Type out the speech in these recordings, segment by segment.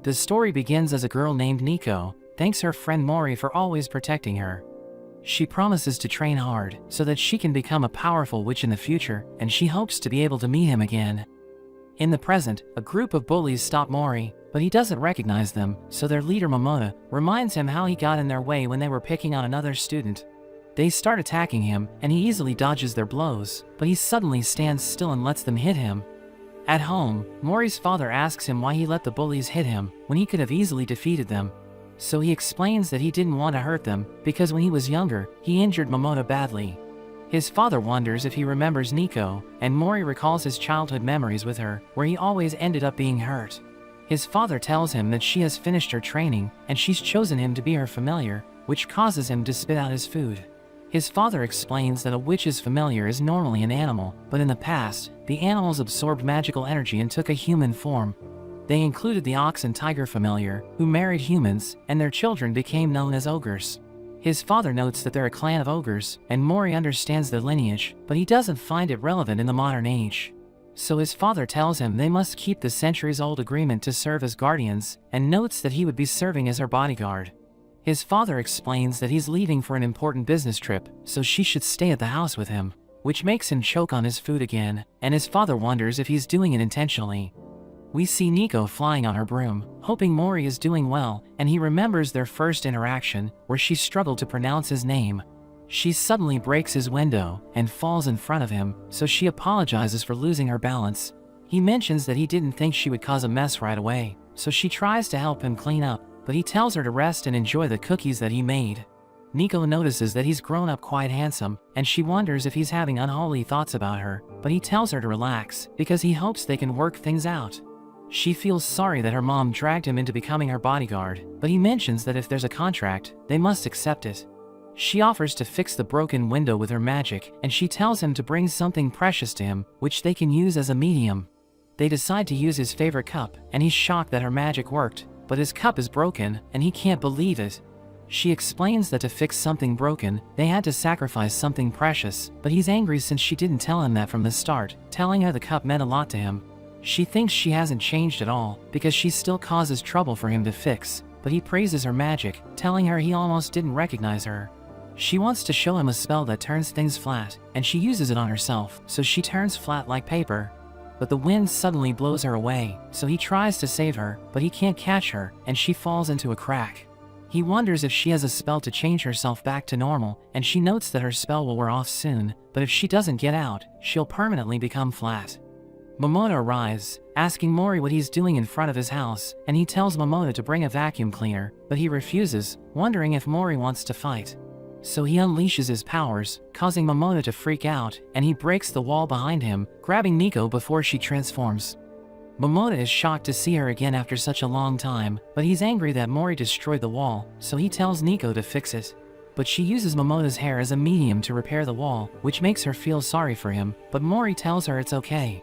The story begins as a girl named Nico thanks her friend Mori for always protecting her. She promises to train hard so that she can become a powerful witch in the future, and she hopes to be able to meet him again. In the present, a group of bullies stop Mori, but he doesn't recognize them, so their leader Momota reminds him how he got in their way when they were picking on another student. They start attacking him, and he easily dodges their blows, but he suddenly stands still and lets them hit him. At home, Mori's father asks him why he let the bullies hit him when he could have easily defeated them. So he explains that he didn't want to hurt them because when he was younger, he injured Momota badly. His father wonders if he remembers Nico, and Mori recalls his childhood memories with her, where he always ended up being hurt. His father tells him that she has finished her training, and she's chosen him to be her familiar, which causes him to spit out his food. His father explains that a witch's familiar is normally an animal, but in the past, the animals absorbed magical energy and took a human form. They included the ox and tiger familiar, who married humans, and their children became known as ogres. His father notes that they're a clan of ogres, and Mori understands their lineage, but he doesn't find it relevant in the modern age. So his father tells him they must keep the centuries-old agreement to serve as guardians, and notes that he would be serving as her bodyguard. His father explains that he's leaving for an important business trip, so she should stay at the house with him, which makes him choke on his food again, and his father wonders if he's doing it intentionally. We see Nico flying on her broom, hoping Mori is doing well, and he remembers their first interaction, where she struggled to pronounce his name. She suddenly breaks his window and falls in front of him, so she apologizes for losing her balance. He mentions that he didn't think she would cause a mess right away, so she tries to help him clean up, but he tells her to rest and enjoy the cookies that he made. Nico notices that he's grown up quite handsome, and she wonders if he's having unholy thoughts about her, but he tells her to relax, because he hopes they can work things out. She feels sorry that her mom dragged him into becoming her bodyguard, but he mentions that if there's a contract, they must accept it. She offers to fix the broken window with her magic, and she tells him to bring something precious to him, which they can use as a medium. They decide to use his favorite cup, and he's shocked that her magic worked, but his cup is broken, and he can't believe it. She explains that to fix something broken, they had to sacrifice something precious, but he's angry since she didn't tell him that from the start, telling her the cup meant a lot to him. She thinks she hasn't changed at all, because she still causes trouble for him to fix, but he praises her magic, telling her he almost didn't recognize her. She wants to show him a spell that turns things flat, and she uses it on herself, so she turns flat like paper. But the wind suddenly blows her away, so he tries to save her, but he can't catch her, and she falls into a crack. He wonders if she has a spell to change herself back to normal, and she notes that her spell will wear off soon, but if she doesn't get out, she'll permanently become flat. Momota arrives, asking Mori what he's doing in front of his house, and he tells Momota to bring a vacuum cleaner, but he refuses, wondering if Mori wants to fight. So he unleashes his powers, causing Momota to freak out, and he breaks the wall behind him, grabbing Nico before she transforms. Momota is shocked to see her again after such a long time, but he's angry that Mori destroyed the wall, so he tells Nico to fix it. But she uses Momota's hair as a medium to repair the wall, which makes her feel sorry for him, but Mori tells her it's okay.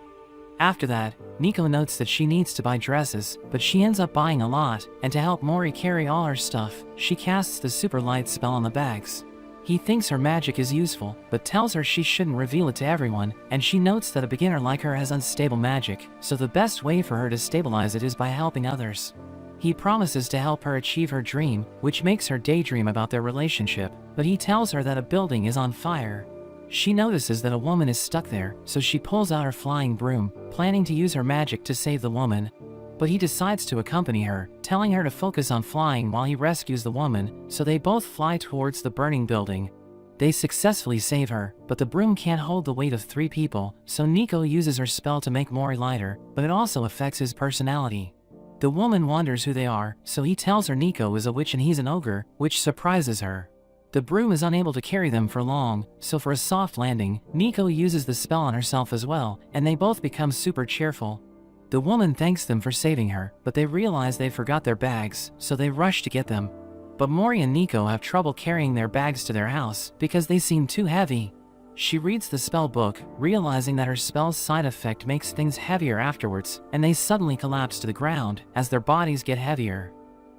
After that, Nico notes that she needs to buy dresses, but she ends up buying a lot, and to help Mori carry all her stuff, she casts the super light spell on the bags. He thinks her magic is useful, but tells her she shouldn't reveal it to everyone, and she notes that a beginner like her has unstable magic, so the best way for her to stabilize it is by helping others. He promises to help her achieve her dream, which makes her daydream about their relationship, but he tells her that a building is on fire. She notices that a woman is stuck there, so she pulls out her flying broom, planning to use her magic to save the woman. But he decides to accompany her, telling her to focus on flying while he rescues the woman, so they both fly towards the burning building. They successfully save her, but the broom can't hold the weight of 3 people, so Nico uses her spell to make Mori lighter, but it also affects his personality. The woman wonders who they are, so he tells her Nico is a witch and he's an ogre, which surprises her. The broom is unable to carry them for long, so for a soft landing, Nico uses the spell on herself as well, and they both become super cheerful. The woman thanks them for saving her, but they realize they forgot their bags, so they rush to get them. But Mori and Nico have trouble carrying their bags to their house because they seem too heavy. She reads the spell book, realizing that her spell's side effect makes things heavier afterwards, and they suddenly collapse to the ground as their bodies get heavier.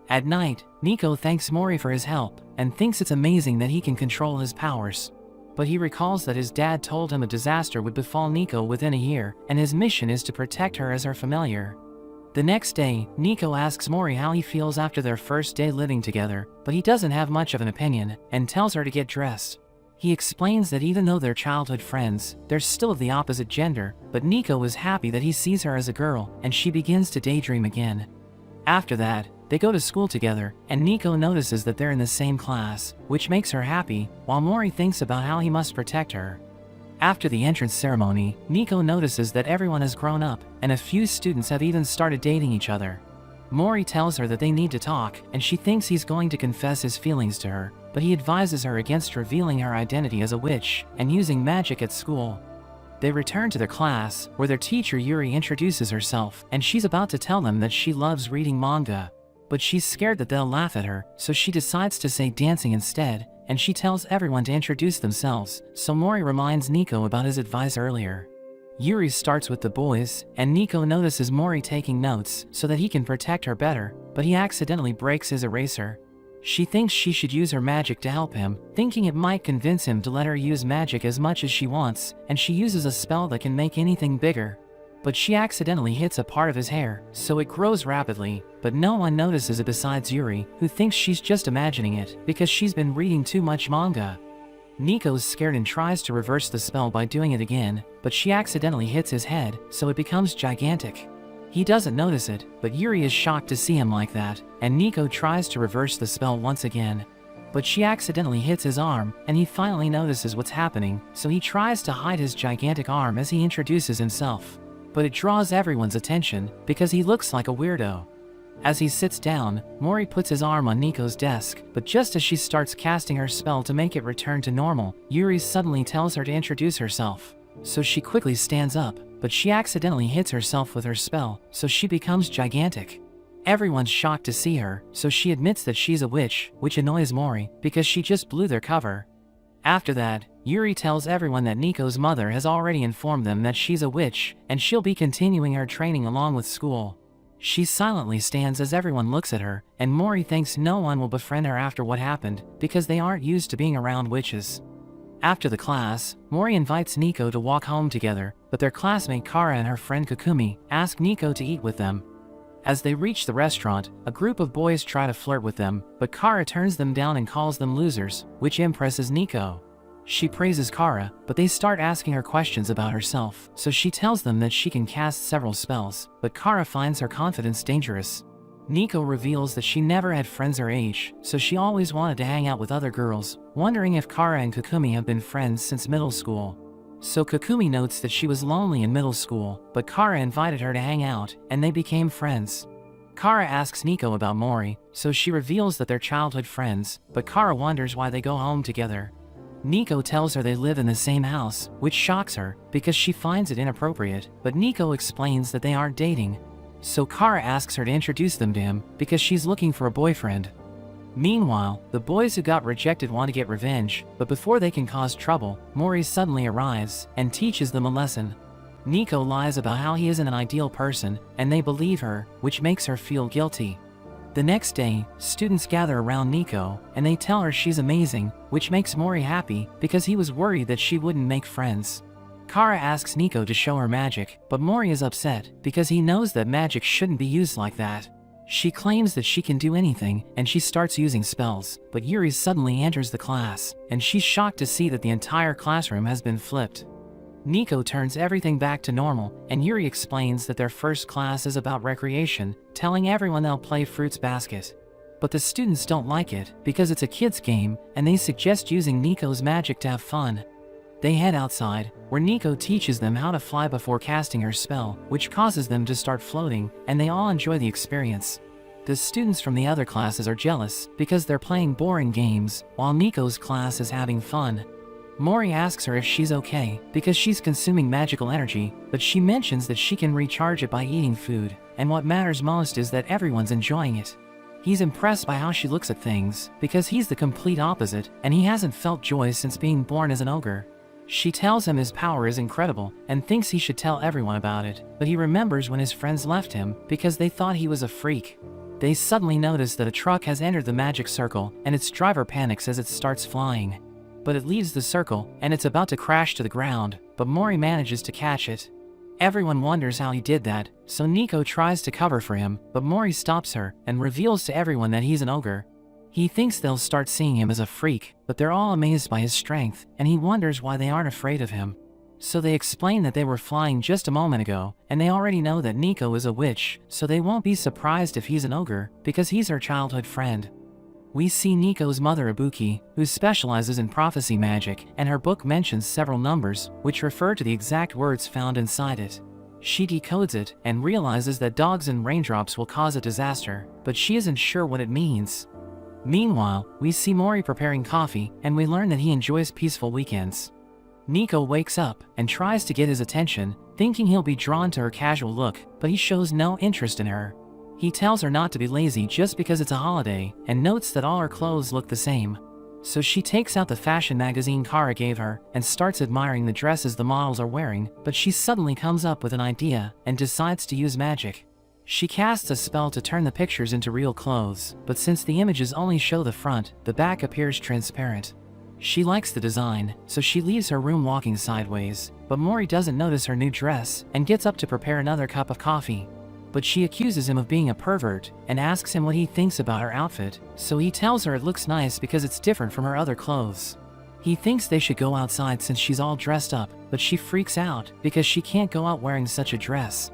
At night, Nico thanks Mori for his help, and thinks it's amazing that he can control his powers. But he recalls that his dad told him a disaster would befall Nico within a year, and his mission is to protect her as her familiar. The next day, Nico asks Mori how he feels after their first day living together, but he doesn't have much of an opinion, and tells her to get dressed. He explains that even though they're childhood friends, they're still of the opposite gender, but Nico is happy that he sees her as a girl, and she begins to daydream again. After that, they go to school together, and Nico notices that they're in the same class, which makes her happy, while Mori thinks about how he must protect her. After the entrance ceremony, Nico notices that everyone has grown up, and a few students have even started dating each other. Mori tells her that they need to talk, and she thinks he's going to confess his feelings to her, but he advises her against revealing her identity as a witch and using magic at school. They return to their class, where their teacher Yuri introduces herself, and she's about to tell them that she loves reading manga. But she's scared that they'll laugh at her, so she decides to say dancing instead, and she tells everyone to introduce themselves, so Mori reminds Nico about his advice earlier. Yuri starts with the boys, and Nico notices Mori taking notes so that he can protect her better, but he accidentally breaks his eraser. She thinks she should use her magic to help him, thinking it might convince him to let her use magic as much as she wants, and she uses a spell that can make anything bigger. But she accidentally hits a part of his hair, so it grows rapidly, but no one notices it besides Yuri, who thinks she's just imagining it because she's been reading too much manga. Nico's scared and tries to reverse the spell by doing it again, but she accidentally hits his head, so it becomes gigantic. He doesn't notice it, but Yuri is shocked to see him like that, and Nico tries to reverse the spell once again. But she accidentally hits his arm, and he finally notices what's happening, so he tries to hide his gigantic arm as he introduces himself. But it draws everyone's attention, because he looks like a weirdo. As he sits down, Mori puts his arm on Nico's desk, but just as she starts casting her spell to make it return to normal, Yuri suddenly tells her to introduce herself. So she quickly stands up, but she accidentally hits herself with her spell, so she becomes gigantic. Everyone's shocked to see her, so she admits that she's a witch, which annoys Mori, because she just blew their cover. After that, Yuri tells everyone that Nico's mother has already informed them that she's a witch, and she'll be continuing her training along with school. She silently stands as everyone looks at her, and Mori thinks no one will befriend her after what happened, because they aren't used to being around witches. After the class, Mori invites Nico to walk home together, but their classmate Kara and her friend Kokumi ask Nico to eat with them. As they reach the restaurant, a group of boys try to flirt with them, but Kara turns them down and calls them losers, which impresses Nico. She praises Kara, but they start asking her questions about herself, so she tells them that she can cast several spells, but Kara finds her confidence dangerous. Nico reveals that she never had friends her age, so she always wanted to hang out with other girls, wondering if Kara and Kokumi have been friends since middle school. So Kokumi notes that she was lonely in middle school, but Kara invited her to hang out, and they became friends. Kara asks Nico about Mori, so she reveals that they're childhood friends, but Kara wonders why they go home together. Nico tells her they live in the same house, which shocks her, because she finds it inappropriate, but Nico explains that they aren't dating. So Kara asks her to introduce them to him, because she's looking for a boyfriend. Meanwhile, the boys who got rejected want to get revenge, but before they can cause trouble, Mori suddenly arrives, and teaches them a lesson. Nico lies about how he isn't an ideal person, and they believe her, which makes her feel guilty. The next day, students gather around Nico, and they tell her she's amazing, which makes Mori happy, because he was worried that she wouldn't make friends. Kara asks Nico to show her magic, but Mori is upset, because he knows that magic shouldn't be used like that. She claims that she can do anything, and she starts using spells, but Yuri suddenly enters the class, and she's shocked to see that the entire classroom has been flipped. Nico turns everything back to normal, and Yuri explains that their first class is about recreation, telling everyone they'll play Fruits Basket. But the students don't like it, because it's a kid's game, and they suggest using Nico's magic to have fun. They head outside, where Nico teaches them how to fly before casting her spell, which causes them to start floating, and they all enjoy the experience. The students from the other classes are jealous, because they're playing boring games, while Nico's class is having fun. Mori asks her if she's okay, because she's consuming magical energy, but she mentions that she can recharge it by eating food, and what matters most is that everyone's enjoying it. He's impressed by how she looks at things, because he's the complete opposite, and he hasn't felt joy since being born as an ogre. She tells him his power is incredible, and thinks he should tell everyone about it, but he remembers when his friends left him, because they thought he was a freak. They suddenly notice that a truck has entered the magic circle, and its driver panics as it starts flying. But it leaves the circle, and it's about to crash to the ground, but Mori manages to catch it. Everyone wonders how he did that, so Nico tries to cover for him, but Mori stops her and reveals to everyone that he's an ogre. He thinks they'll start seeing him as a freak, but they're all amazed by his strength, and he wonders why they aren't afraid of him. So they explain that they were flying just a moment ago, and they already know that Nico is a witch, so they won't be surprised if he's an ogre, because he's her childhood friend. We see Nico's mother Ibuki, who specializes in prophecy magic, and her book mentions several numbers, which refer to the exact words found inside it. She decodes it, and realizes that dogs and raindrops will cause a disaster, but she isn't sure what it means. Meanwhile, we see Mori preparing coffee, and we learn that he enjoys peaceful weekends. Nico wakes up, and tries to get his attention, thinking he'll be drawn to her casual look, but he shows no interest in her. He tells her not to be lazy just because it's a holiday, and notes that all her clothes look the same. So she takes out the fashion magazine Kara gave her, and starts admiring the dresses the models are wearing, but she suddenly comes up with an idea, and decides to use magic. She casts a spell to turn the pictures into real clothes, but since the images only show the front, the back appears transparent. She likes the design, so she leaves her room walking sideways, but Mori doesn't notice her new dress, and gets up to prepare another cup of coffee. But she accuses him of being a pervert, and asks him what he thinks about her outfit, so he tells her it looks nice because it's different from her other clothes. He thinks they should go outside since she's all dressed up, but she freaks out because she can't go out wearing such a dress.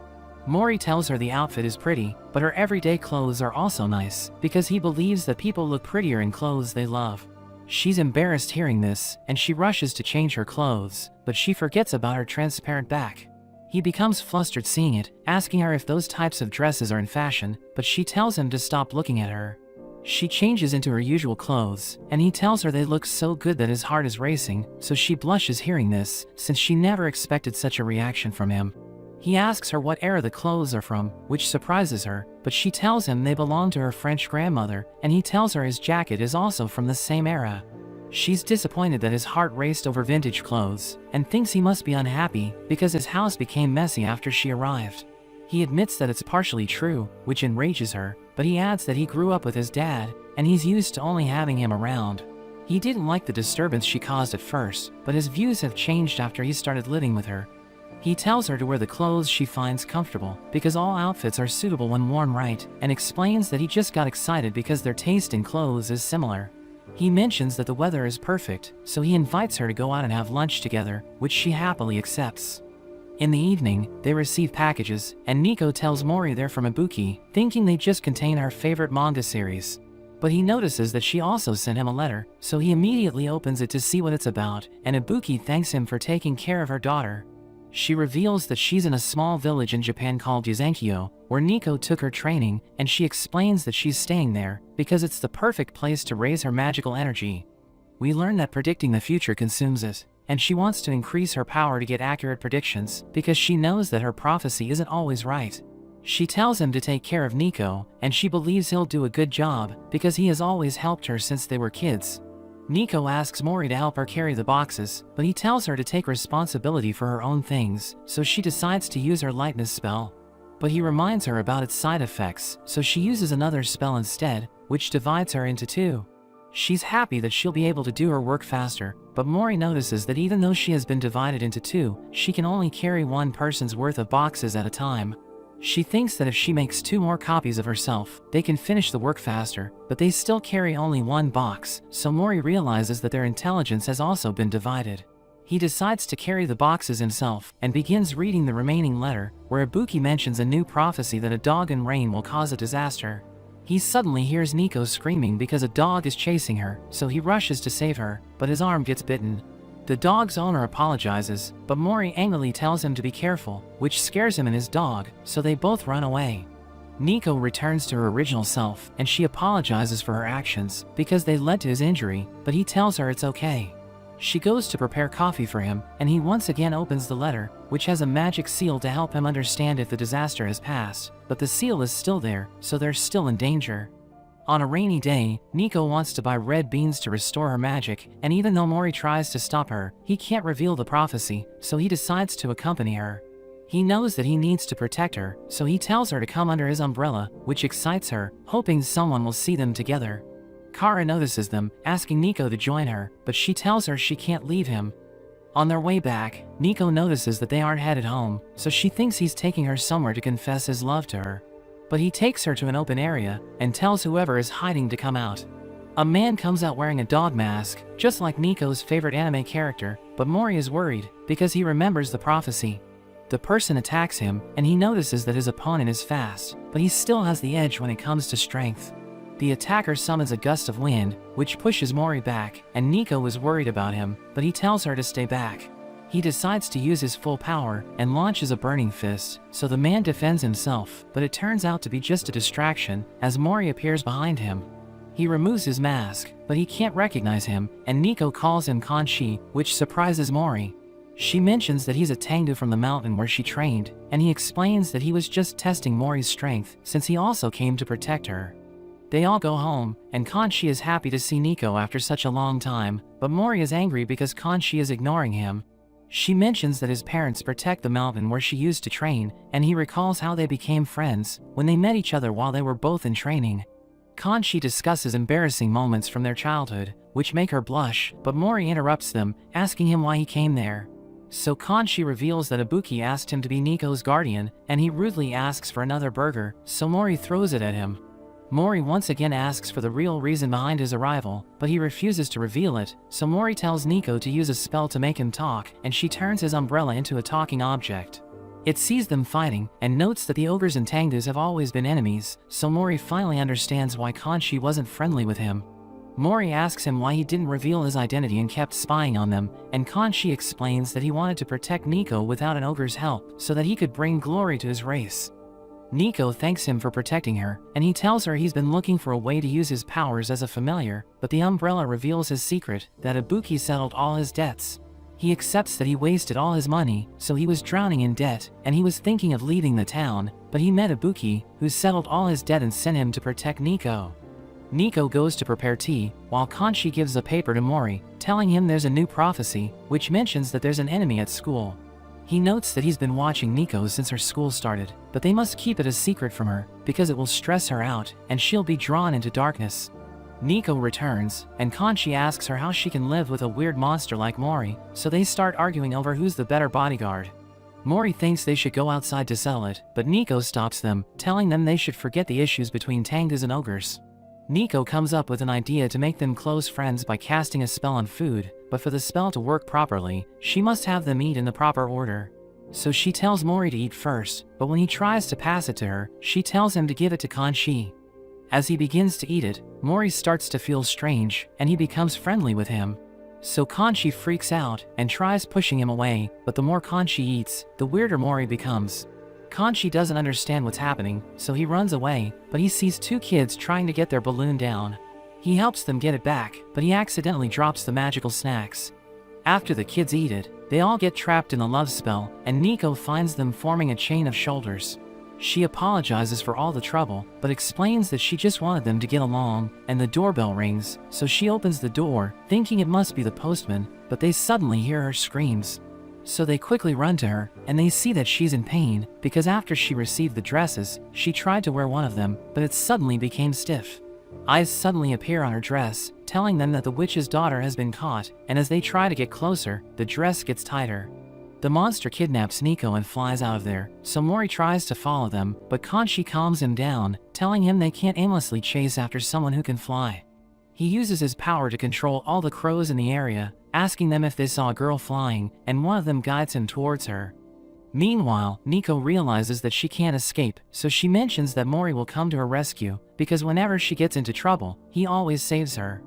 Mori tells her the outfit is pretty, but her everyday clothes are also nice, because he believes that people look prettier in clothes they love. She's embarrassed hearing this, and she rushes to change her clothes, but she forgets about her transparent back. He becomes flustered seeing it, asking her if those types of dresses are in fashion, but she tells him to stop looking at her. She changes into her usual clothes, and he tells her they look so good that his heart is racing, so she blushes hearing this, since she never expected such a reaction from him. He asks her what era the clothes are from, which surprises her, but she tells him they belong to her French grandmother, and he tells her his jacket is also from the same era. She's disappointed that his heart raced over vintage clothes, and thinks he must be unhappy because his house became messy after she arrived. He admits that it's partially true, which enrages her, but he adds that he grew up with his dad, and he's used to only having him around. He didn't like the disturbance she caused at first, but his views have changed after he started living with her. He tells her to wear the clothes she finds comfortable, because all outfits are suitable when worn right, and explains that he just got excited because their taste in clothes is similar. He mentions that the weather is perfect, so he invites her to go out and have lunch together, which she happily accepts. In the evening, they receive packages, and Nico tells Mori they're from Ibuki, thinking they just contain her favorite manga series. But he notices that she also sent him a letter, so he immediately opens it to see what it's about, and Ibuki thanks him for taking care of her daughter. She reveals that she's in a small village in Japan called Yuzenkyo, where Nico took her training, and she explains that she's staying there because it's the perfect place to raise her magical energy. We learn that predicting the future consumes it, and she wants to increase her power to get accurate predictions because she knows that her prophecy isn't always right. She tells him to take care of Nico, and she believes he'll do a good job because he has always helped her since they were kids. Nico asks Mori to help her carry the boxes, but he tells her to take responsibility for her own things, so she decides to use her lightness spell. But he reminds her about its side effects, so she uses another spell instead, which divides her into two. She's happy that she'll be able to do her work faster, but Mori notices that even though she has been divided into two, she can only carry one person's worth of boxes at a time. She thinks that if she makes 2 more copies of herself, they can finish the work faster, but they still carry only 1 box, so Mori realizes that their intelligence has also been divided. He decides to carry the boxes himself, and begins reading the remaining letter, where Ibuki mentions a new prophecy that a dog in rain will cause a disaster. He suddenly hears Nico screaming because a dog is chasing her, so he rushes to save her, but his arm gets bitten. The dog's owner apologizes, but Mori angrily tells him to be careful, which scares him and his dog, so they both run away. Nico returns to her original self, and she apologizes for her actions, because they led to his injury, but he tells her it's okay. She goes to prepare coffee for him, and he once again opens the letter, which has a magic seal to help him understand if the disaster has passed, but the seal is still there, so they're still in danger. On a rainy day, Nico wants to buy red beans to restore her magic, and even though Mori tries to stop her, he can't reveal the prophecy, so he decides to accompany her. He knows that he needs to protect her, so he tells her to come under his umbrella, which excites her, hoping someone will see them together. Kara notices them, asking Nico to join her, but she tells her she can't leave him. On their way back, Nico notices that they aren't headed home, so she thinks he's taking her somewhere to confess his love to her. But he takes her to an open area and tells whoever is hiding to come out. A man comes out wearing a dog mask, just like Nico's favorite anime character, but Mori is worried because he remembers the prophecy. The person attacks him, and he notices that his opponent is fast, but he still has the edge when it comes to strength. The attacker summons a gust of wind, which pushes Mori back, and Nico is worried about him, but he tells her to stay back. He decides to use his full power and launches a burning fist, so the man defends himself, but it turns out to be just a distraction as Mori appears behind him. He removes his mask, but he can't recognize him, and Nico calls him Kanshi, which surprises Mori. She mentions that he's a Tengu from the mountain where she trained, and he explains that he was just testing Mori's strength since he also came to protect her. They all go home, and Kanshi is happy to see Nico after such a long time, but Mori is angry because Kanshi is ignoring him. She mentions that his parents protect the mountain where she used to train, and he recalls how they became friends when they met each other while they were both in training. Kanshi discusses embarrassing moments from their childhood, which make her blush, but Mori interrupts them, asking him why he came there. So Kanshi reveals that Ibuki asked him to be Nico's guardian, and he rudely asks for another burger, so Mori throws it at him. Mori once again asks for the real reason behind his arrival, but he refuses to reveal it, so Mori tells Nico to use a spell to make him talk, and she turns his umbrella into a talking object. It sees them fighting, and notes that the ogres and Tengus have always been enemies, so Mori finally understands why Kanshi wasn't friendly with him. Mori asks him why he didn't reveal his identity and kept spying on them, and Kanshi explains that he wanted to protect Nico without an ogre's help, so that he could bring glory to his race. Nico thanks him for protecting her, and he tells her he's been looking for a way to use his powers as a familiar, but the umbrella reveals his secret, that Ibuki settled all his debts. He accepts that he wasted all his money, so he was drowning in debt, and he was thinking of leaving the town, but he met Ibuki, who settled all his debt and sent him to protect Nico. Nico goes to prepare tea, while Kanshi gives a paper to Mori, telling him there's a new prophecy, which mentions that there's an enemy at school. He notes that he's been watching Nico since her school started, but they must keep it a secret from her, because it will stress her out, and she'll be drawn into darkness. Nico returns, and Kanshi asks her how she can live with a weird monster like Mori, so they start arguing over who's the better bodyguard. Mori thinks they should go outside to settle it, but Nico stops them, telling them they should forget the issues between Tengus and ogres. Nico comes up with an idea to make them close friends by casting a spell on food, but for the spell to work properly, she must have them eat in the proper order. So she tells Mori to eat first, but when he tries to pass it to her, she tells him to give it to Kanshi. As he begins to eat it, Mori starts to feel strange, and he becomes friendly with him. So Kanshi freaks out and tries pushing him away, but the more Kanshi eats, the weirder Mori becomes. Kanshi doesn't understand what's happening, so he runs away, but he sees two kids trying to get their balloon down. He helps them get it back, but he accidentally drops the magical snacks. After the kids eat it, they all get trapped in the love spell, and Nico finds them forming a chain of shoulders. She apologizes for all the trouble, but explains that she just wanted them to get along, and the doorbell rings, so she opens the door, thinking it must be the postman, but they suddenly hear her screams. So they quickly run to her, and they see that she's in pain, because after she received the dresses, she tried to wear one of them, but it suddenly became stiff. Eyes suddenly appear on her dress, telling them that the witch's daughter has been caught, and as they try to get closer, the dress gets tighter. The monster kidnaps Nico and flies out of there, so Mori tries to follow them, but Kanshi calms him down, telling him they can't aimlessly chase after someone who can fly. He uses his power to control all the crows in the area, asking them if they saw a girl flying, and one of them guides him towards her. Meanwhile, Nico realizes that she can't escape, so she mentions that Mori will come to her rescue, because whenever she gets into trouble, he always saves her.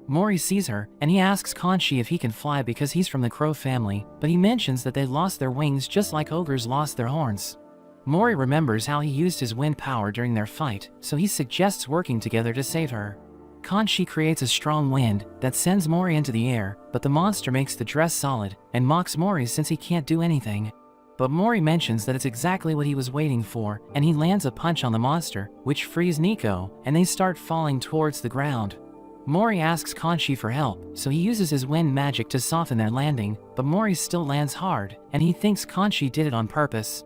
Mori sees her, and he asks Kanshi if he can fly because he's from the crow family, but he mentions that they lost their wings just like ogres lost their horns. Mori remembers how he used his wind power during their fight, so he suggests working together to save her. Kanshi creates a strong wind that sends Mori into the air, but the monster makes the dress solid, and mocks Mori since he can't do anything. But Mori mentions that it's exactly what he was waiting for, and he lands a punch on the monster, which frees Nico, and they start falling towards the ground. Mori asks Kanshi for help, so he uses his wind magic to soften their landing, but Mori still lands hard, and he thinks Kanshi did it on purpose.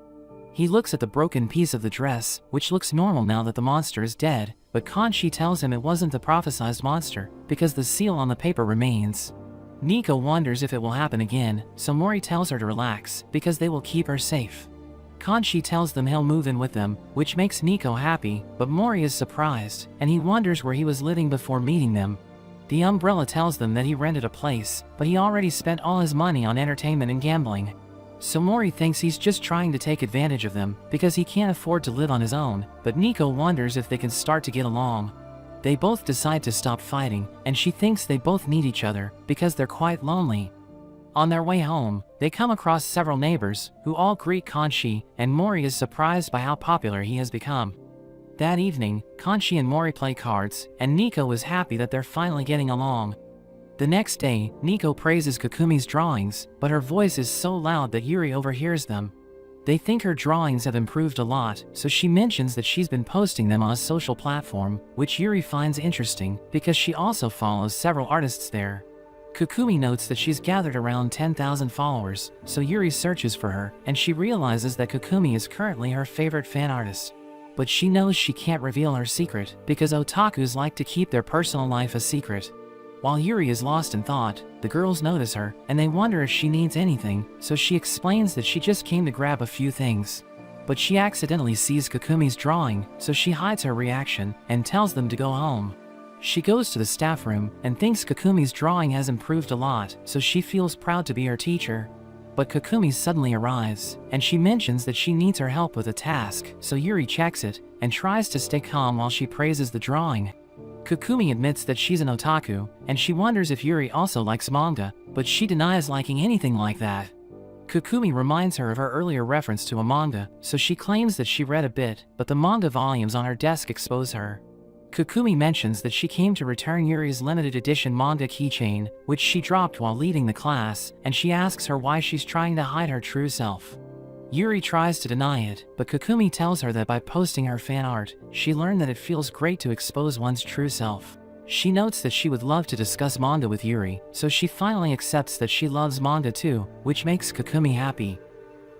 He looks at the broken piece of the dress, which looks normal now that the monster is dead, but Kanshi tells him it wasn't the prophesized monster, because the seal on the paper remains. Nico wonders if it will happen again, so Mori tells her to relax, because they will keep her safe. Kanshi tells them he'll move in with them, which makes Nico happy, but Mori is surprised, and he wonders where he was living before meeting them. The umbrella tells them that he rented a place, but he already spent all his money on entertainment and gambling. So Mori thinks he's just trying to take advantage of them, because he can't afford to live on his own, but Nico wonders if they can start to get along. They both decide to stop fighting, and she thinks they both need each other, because they're quite lonely. On their way home, they come across several neighbors, who all greet Kanshi, and Mori is surprised by how popular he has become. That evening, Kanshi and Mori play cards, and Nico is happy that they're finally getting along. The next day, Nico praises Kokumi's drawings, but her voice is so loud that Yuri overhears them. They think her drawings have improved a lot, so she mentions that she's been posting them on a social platform, which Yuri finds interesting, because she also follows several artists there. Kokumi notes that she's gathered around 10,000 followers, so Yuri searches for her, and she realizes that Kokumi is currently her favorite fan artist. But she knows she can't reveal her secret, because otakus like to keep their personal life a secret. While Yuri is lost in thought, the girls notice her, and they wonder if she needs anything, so she explains that she just came to grab a few things. But she accidentally sees Kokumi's drawing, so she hides her reaction, and tells them to go home. She goes to the staff room, and thinks Kokumi's drawing has improved a lot, so she feels proud to be her teacher. But Kokumi suddenly arrives, and she mentions that she needs her help with a task, so Yuri checks it, and tries to stay calm while she praises the drawing. Kokumi admits that she's an otaku, and she wonders if Yuri also likes manga, but she denies liking anything like that. Kokumi reminds her of her earlier reference to a manga, so she claims that she read a bit, but the manga volumes on her desk expose her. Kokumi mentions that she came to return Yuri's limited edition manga keychain, which she dropped while leaving the class, and she asks her why she's trying to hide her true self. Yuri tries to deny it, but Kokumi tells her that by posting her fan art, she learned that it feels great to expose one's true self. She notes that she would love to discuss manga with Yuri, so she finally accepts that she loves manga too, which makes Kokumi happy.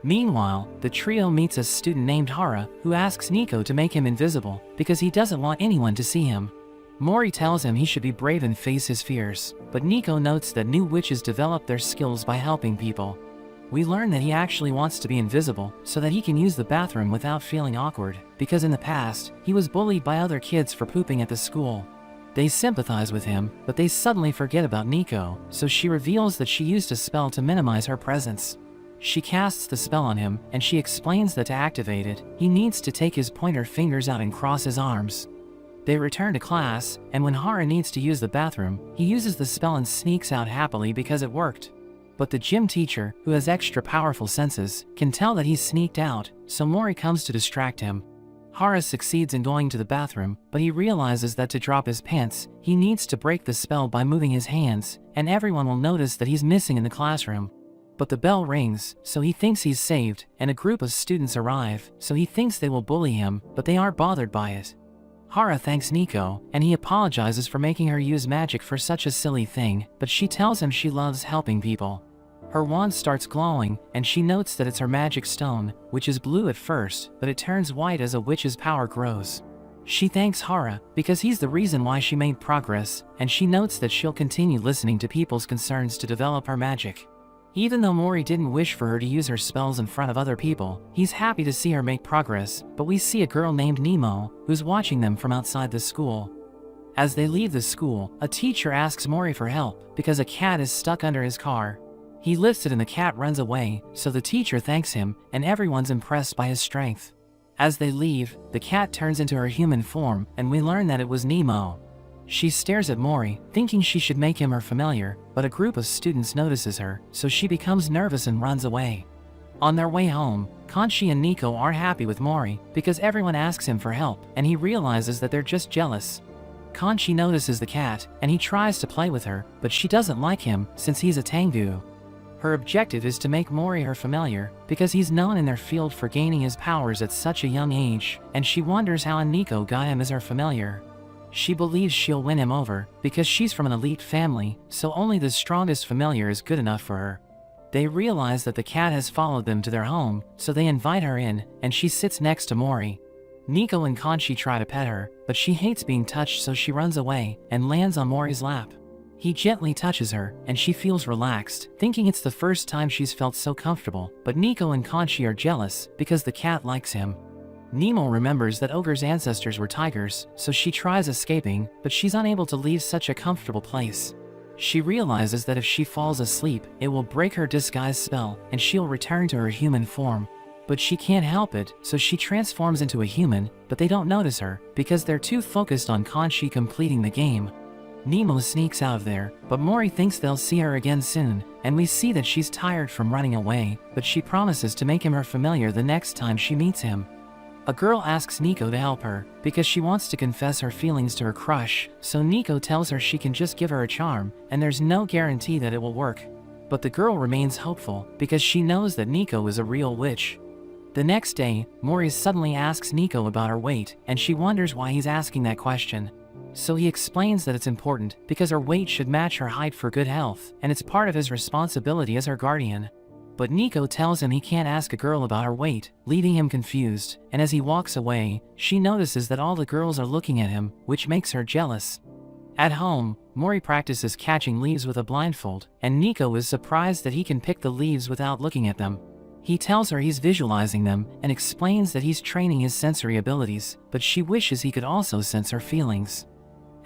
Meanwhile, the trio meets a student named Hara, who asks Nico to make him invisible, because he doesn't want anyone to see him. Mori tells him he should be brave and face his fears, but Nico notes that new witches develop their skills by helping people. We learn that he actually wants to be invisible, so that he can use the bathroom without feeling awkward, because in the past, he was bullied by other kids for pooping at the school. They sympathize with him, but they suddenly forget about Nico, so she reveals that she used a spell to minimize her presence. She casts the spell on him, and she explains that to activate it, he needs to take his pointer fingers out and cross his arms. They return to class, and when Hara needs to use the bathroom, he uses the spell and sneaks out happily because it worked. But the gym teacher, who has extra powerful senses, can tell that he's sneaked out, so Mori comes to distract him. Hara succeeds in going to the bathroom, but he realizes that to drop his pants, he needs to break the spell by moving his hands, and everyone will notice that he's missing in the classroom. But the bell rings, so he thinks he's saved, and a group of students arrive, so he thinks they will bully him, but they aren't bothered by it. Hara thanks Nico, and he apologizes for making her use magic for such a silly thing, but she tells him she loves helping people. Her wand starts glowing, and she notes that it's her magic stone, which is blue at first, but it turns white as a witch's power grows. She thanks Hara, because he's the reason why she made progress, and she notes that she'll continue listening to people's concerns to develop her magic. Even though Mori didn't wish for her to use her spells in front of other people, he's happy to see her make progress, but we see a girl named Nemo, who's watching them from outside the school. As they leave the school, a teacher asks Mori for help, because a cat is stuck under his car. He lifts it and the cat runs away, so the teacher thanks him, and everyone's impressed by his strength. As they leave, the cat turns into her human form, and we learn that it was Nemo. She stares at Mori, thinking she should make him her familiar, but a group of students notices her, so she becomes nervous and runs away. On their way home, Kanshi and Nico aren't happy with Mori, because everyone asks him for help, and he realizes that they're just jealous. Kanshi notices the cat, and he tries to play with her, but she doesn't like him, since he's a Tengu. Her objective is to make Mori her familiar, because he's known in their field for gaining his powers at such a young age, and she wonders how Nico got him as her familiar. She believes she'll win him over, because she's from an elite family, so only the strongest familiar is good enough for her. They realize that the cat has followed them to their home, so they invite her in, and she sits next to Mori. Nico and Kanshi try to pet her, but she hates being touched, so she runs away, and lands on Mori's lap. He gently touches her, and she feels relaxed, thinking it's the first time she's felt so comfortable, but Nico and Conchi are jealous because the cat likes him. Nemo remembers that Ogre's ancestors were tigers, so she tries escaping, but she's unable to leave such a comfortable place. She realizes that if she falls asleep, it will break her disguise spell, and she'll return to her human form. But she can't help it, so she transforms into a human, but they don't notice her, because they're too focused on Conchi completing the game. Nemo sneaks out of there, but Mori thinks they'll see her again soon, and we see that she's tired from running away, but she promises to make him her familiar the next time she meets him. A girl asks Nico to help her, because she wants to confess her feelings to her crush, so Nico tells her she can just give her a charm, and there's no guarantee that it will work. But the girl remains hopeful, because she knows that Nico is a real witch. The next day, Mori suddenly asks Nico about her weight, and she wonders why he's asking that question. So he explains that it's important, because her weight should match her height for good health, and it's part of his responsibility as her guardian. But Nico tells him he can't ask a girl about her weight, leaving him confused, and as he walks away, she notices that all the girls are looking at him, which makes her jealous. At home, Mori practices catching leaves with a blindfold, and Nico is surprised that he can pick the leaves without looking at them. He tells her he's visualizing them, and explains that he's training his sensory abilities, but she wishes he could also sense her feelings.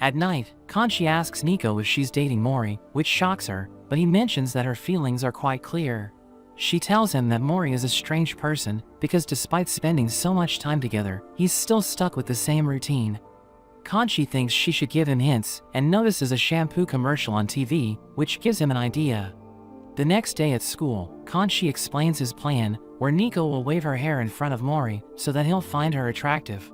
At night, Conchi asks Nico if she's dating Mori, which shocks her, but he mentions that her feelings are quite clear. She tells him that Mori is a strange person, because despite spending so much time together, he's still stuck with the same routine. Conchi thinks she should give him hints, and notices a shampoo commercial on TV, which gives him an idea. The next day at school, Conchi explains his plan, where Nico will wave her hair in front of Mori, so that he'll find her attractive.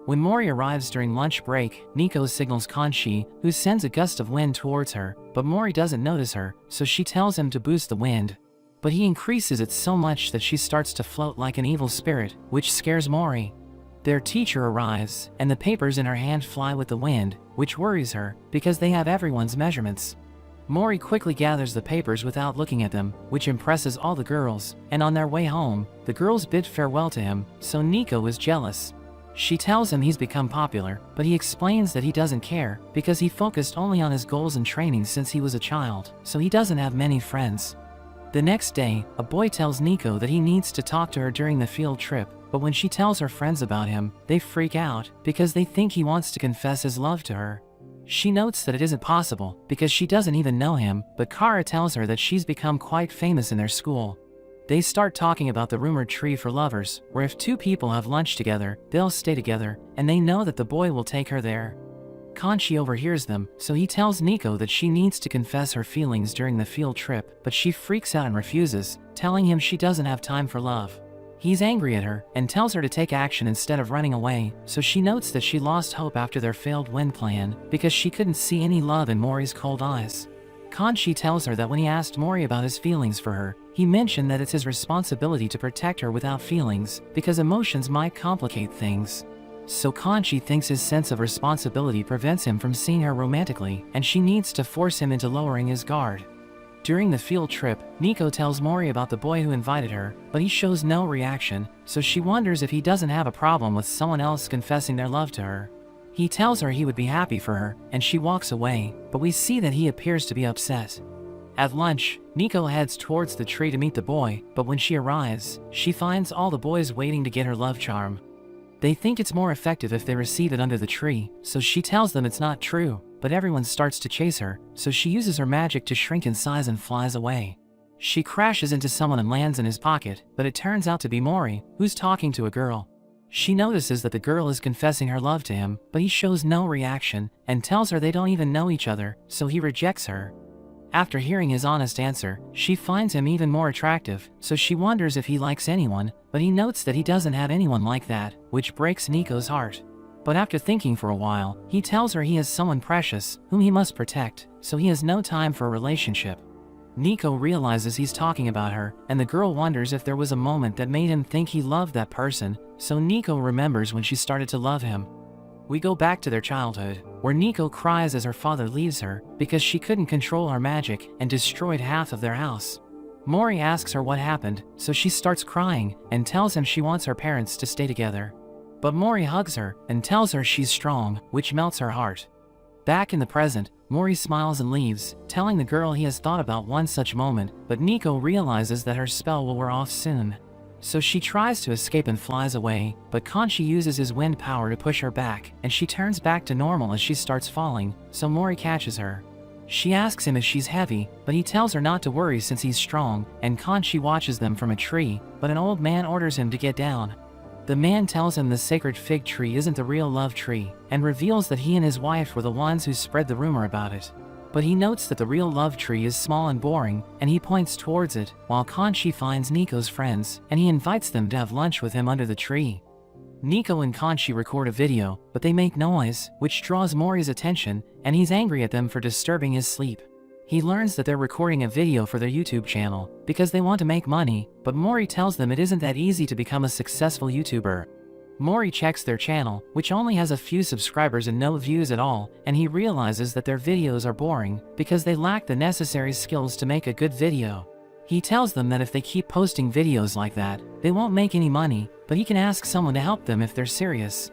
When Mori arrives during lunch break, Nico signals Conchi, who sends a gust of wind towards her, but Mori doesn't notice her, so she tells him to boost the wind. But he increases it so much that she starts to float like an evil spirit, which scares Mori. Their teacher arrives, and the papers in her hand fly with the wind, which worries her, because they have everyone's measurements. Mori quickly gathers the papers without looking at them, which impresses all the girls, and on their way home, the girls bid farewell to him, so Nico is jealous. She tells him he's become popular, but he explains that he doesn't care, because he focused only on his goals and training since he was a child, so he doesn't have many friends. The next day, a boy tells Nico that he needs to talk to her during the field trip, but when she tells her friends about him, they freak out, because they think he wants to confess his love to her. She notes that it isn't possible, because she doesn't even know him, but Kara tells her that she's become quite famous in their school. They start talking about the rumored tree for lovers, where if two people have lunch together, they'll stay together, and they know that the boy will take her there. Conchi overhears them, so he tells Nico that she needs to confess her feelings during the field trip, but she freaks out and refuses, telling him she doesn't have time for love. He's angry at her, and tells her to take action instead of running away, so she notes that she lost hope after their failed wind plan, because she couldn't see any love in Mori's cold eyes. Conchi tells her that when he asked Mori about his feelings for her, he mentioned that it's his responsibility to protect her without feelings, because emotions might complicate things. So Conchi thinks his sense of responsibility prevents him from seeing her romantically, and she needs to force him into lowering his guard. During the field trip, Nico tells Mori about the boy who invited her, but he shows no reaction, so she wonders if he doesn't have a problem with someone else confessing their love to her. He tells her he would be happy for her, and she walks away, but we see that he appears to be upset. At lunch, Nico heads towards the tree to meet the boy, but when she arrives, she finds all the boys waiting to get her love charm. They think it's more effective if they receive it under the tree, so she tells them it's not true, but everyone starts to chase her, so she uses her magic to shrink in size and flies away. She crashes into someone and lands in his pocket, but it turns out to be Mori, who's talking to a girl. She notices that the girl is confessing her love to him, but he shows no reaction, and tells her they don't even know each other, so he rejects her. After hearing his honest answer, she finds him even more attractive, so she wonders if he likes anyone, but he notes that he doesn't have anyone like that, which breaks Nico's heart. But after thinking for a while, he tells her he has someone precious, whom he must protect, so he has no time for a relationship. Nico realizes he's talking about her, and the girl wonders if there was a moment that made him think he loved that person, so Nico remembers when she started to love him. We go back to their childhood, where Nico cries as her father leaves her, because she couldn't control her magic and destroyed half of their house. Mori asks her what happened, so she starts crying, and tells him she wants her parents to stay together. But Mori hugs her, and tells her she's strong, which melts her heart. Back in the present, Mori smiles and leaves, telling the girl he has thought about one such moment, but Nico realizes that her spell will wear off soon. So she tries to escape and flies away, but Kanchi uses his wind power to push her back, and she turns back to normal as she starts falling, so Mori catches her. She asks him if she's heavy, but he tells her not to worry since he's strong, and Kanchi watches them from a tree, but an old man orders him to get down. The man tells him the sacred fig tree isn't the real love tree, and reveals that he and his wife were the ones who spread the rumor about it. But he notes that the real love tree is small and boring, and he points towards it, while Kanchi finds Nico's friends, and he invites them to have lunch with him under the tree. Nico and Kanchi record a video, but they make noise, which draws Mori's attention, and he's angry at them for disturbing his sleep. He learns that they're recording a video for their YouTube channel, because they want to make money, but Mori tells them it isn't that easy to become a successful YouTuber. Mori checks their channel, which only has a few subscribers and no views at all, and he realizes that their videos are boring, because they lack the necessary skills to make a good video. He tells them that if they keep posting videos like that, they won't make any money, but he can ask someone to help them if they're serious.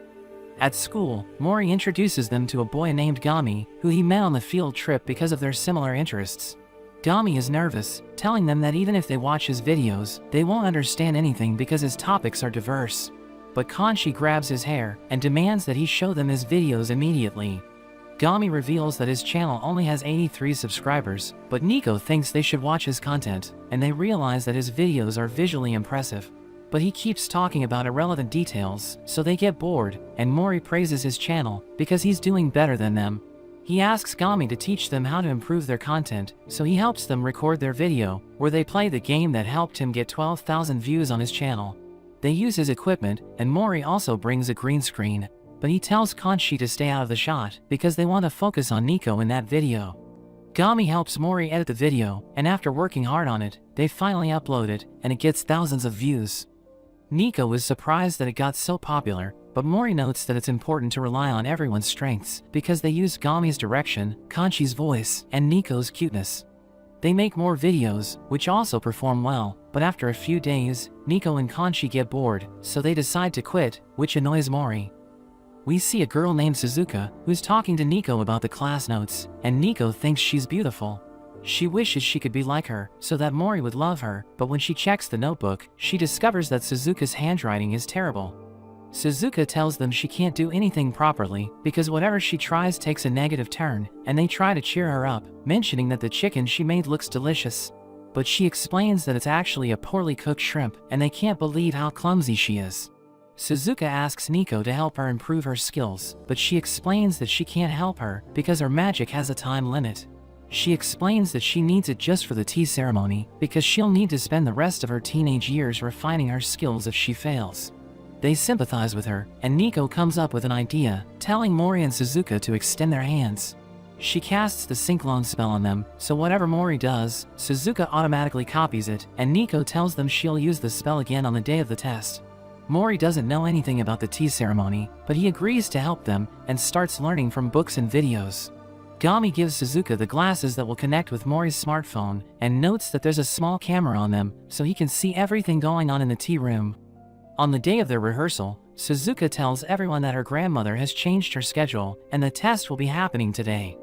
At school, Mori introduces them to a boy named Gami, who he met on the field trip because of their similar interests. Gami is nervous, telling them that even if they watch his videos, they won't understand anything because his topics are diverse. But Kanchi grabs his hair and demands that he show them his videos immediately. Gami reveals that his channel only has 83 subscribers, but Nico thinks they should watch his content, and they realize that his videos are visually impressive. But he keeps talking about irrelevant details, so they get bored, and Mori praises his channel because he's doing better than them. He asks Gami to teach them how to improve their content, so he helps them record their video, where they play the game that helped him get 12,000 views on his channel. They use his equipment, and Mori also brings a green screen, but he tells Kanchi to stay out of the shot because they want to focus on Nico in that video. Gami helps Mori edit the video, and after working hard on it, they finally upload it, and it gets thousands of views. Nico is surprised that it got so popular, but Mori notes that it's important to rely on everyone's strengths because they use Gami's direction, Kanchi's voice, and Nico's cuteness. They make more videos, which also perform well, but after a few days, Nico and Kanchi get bored, so they decide to quit, which annoys Mori. We see a girl named Suzuka, who's talking to Nico about the class notes, and Nico thinks she's beautiful. She wishes she could be like her, so that Mori would love her, but when she checks the notebook, she discovers that Suzuka's handwriting is terrible. Suzuka tells them she can't do anything properly, because whatever she tries takes a negative turn, and they try to cheer her up, mentioning that the chicken she made looks delicious. But she explains that it's actually a poorly cooked shrimp, and they can't believe how clumsy she is. Suzuka asks Nico to help her improve her skills, but she explains that she can't help her, because her magic has a time limit. She explains that she needs it just for the tea ceremony, because she'll need to spend the rest of her teenage years refining her skills if she fails. They sympathize with her, and Nico comes up with an idea, telling Mori and Suzuka to extend their hands. She casts the Synclone spell on them, so whatever Mori does, Suzuka automatically copies it, and Nico tells them she'll use the spell again on the day of the test. Mori doesn't know anything about the tea ceremony, but he agrees to help them, and starts learning from books and videos. Gami gives Suzuka the glasses that will connect with Mori's smartphone, and notes that there's a small camera on them, so he can see everything going on in the tea room. On the day of their rehearsal, Suzuka tells everyone that her grandmother has changed her schedule, and the test will be happening today.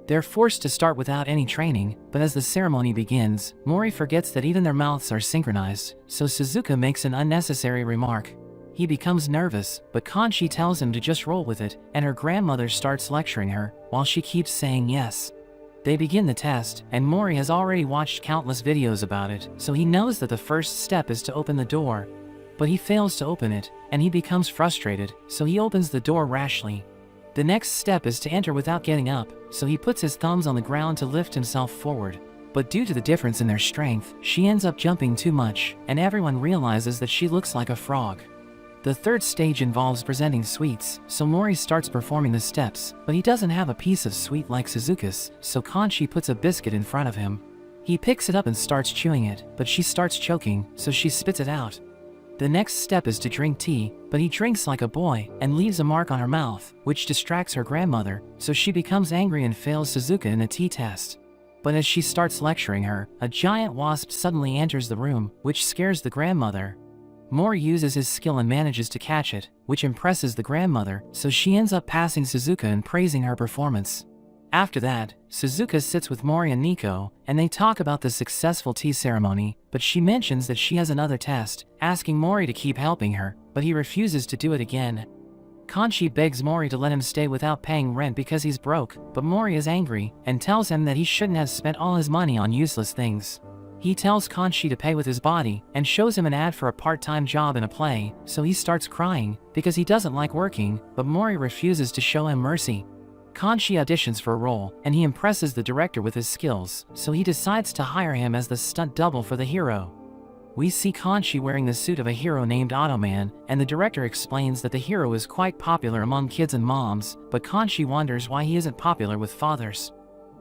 They're forced to start without any training, but as the ceremony begins, Mori forgets that even their mouths are synchronized, so Suzuka makes an unnecessary remark. He becomes nervous, but Kanchi tells him to just roll with it, and her grandmother starts lecturing her, while she keeps saying yes. They begin the test, and Mori has already watched countless videos about it, so he knows that the first step is to open the door. But he fails to open it, and he becomes frustrated, so he opens the door rashly. The next step is to enter without getting up, so he puts his thumbs on the ground to lift himself forward. But due to the difference in their strength, she ends up jumping too much, and everyone realizes that she looks like a frog. The third stage involves presenting sweets, so Mori starts performing the steps, but he doesn't have a piece of sweet like Suzuka's, so Kanchi puts a biscuit in front of him. He picks it up and starts chewing it, but she starts choking, so she spits it out. The next step is to drink tea, but he drinks like a boy and leaves a mark on her mouth, which distracts her grandmother, so she becomes angry and fails Suzuka in the tea test. But as she starts lecturing her, a giant wasp suddenly enters the room, which scares the grandmother. Mori uses his skill and manages to catch it, which impresses the grandmother, so she ends up passing Suzuka and praising her performance. After that, Suzuka sits with Mori and Nico, and they talk about the successful tea ceremony, but she mentions that she has another test, asking Mori to keep helping her, but he refuses to do it again. Kanchi begs Mori to let him stay without paying rent because he's broke, but Mori is angry, and tells him that he shouldn't have spent all his money on useless things. He tells Kanchi to pay with his body, and shows him an ad for a part-time job in a play, so he starts crying, because he doesn't like working, but Mori refuses to show him mercy. Kanchi auditions for a role, and he impresses the director with his skills, so he decides to hire him as the stunt double for the hero. We see Kanchi wearing the suit of a hero named Automan, and the director explains that the hero is quite popular among kids and moms, but Kanchi wonders why he isn't popular with fathers.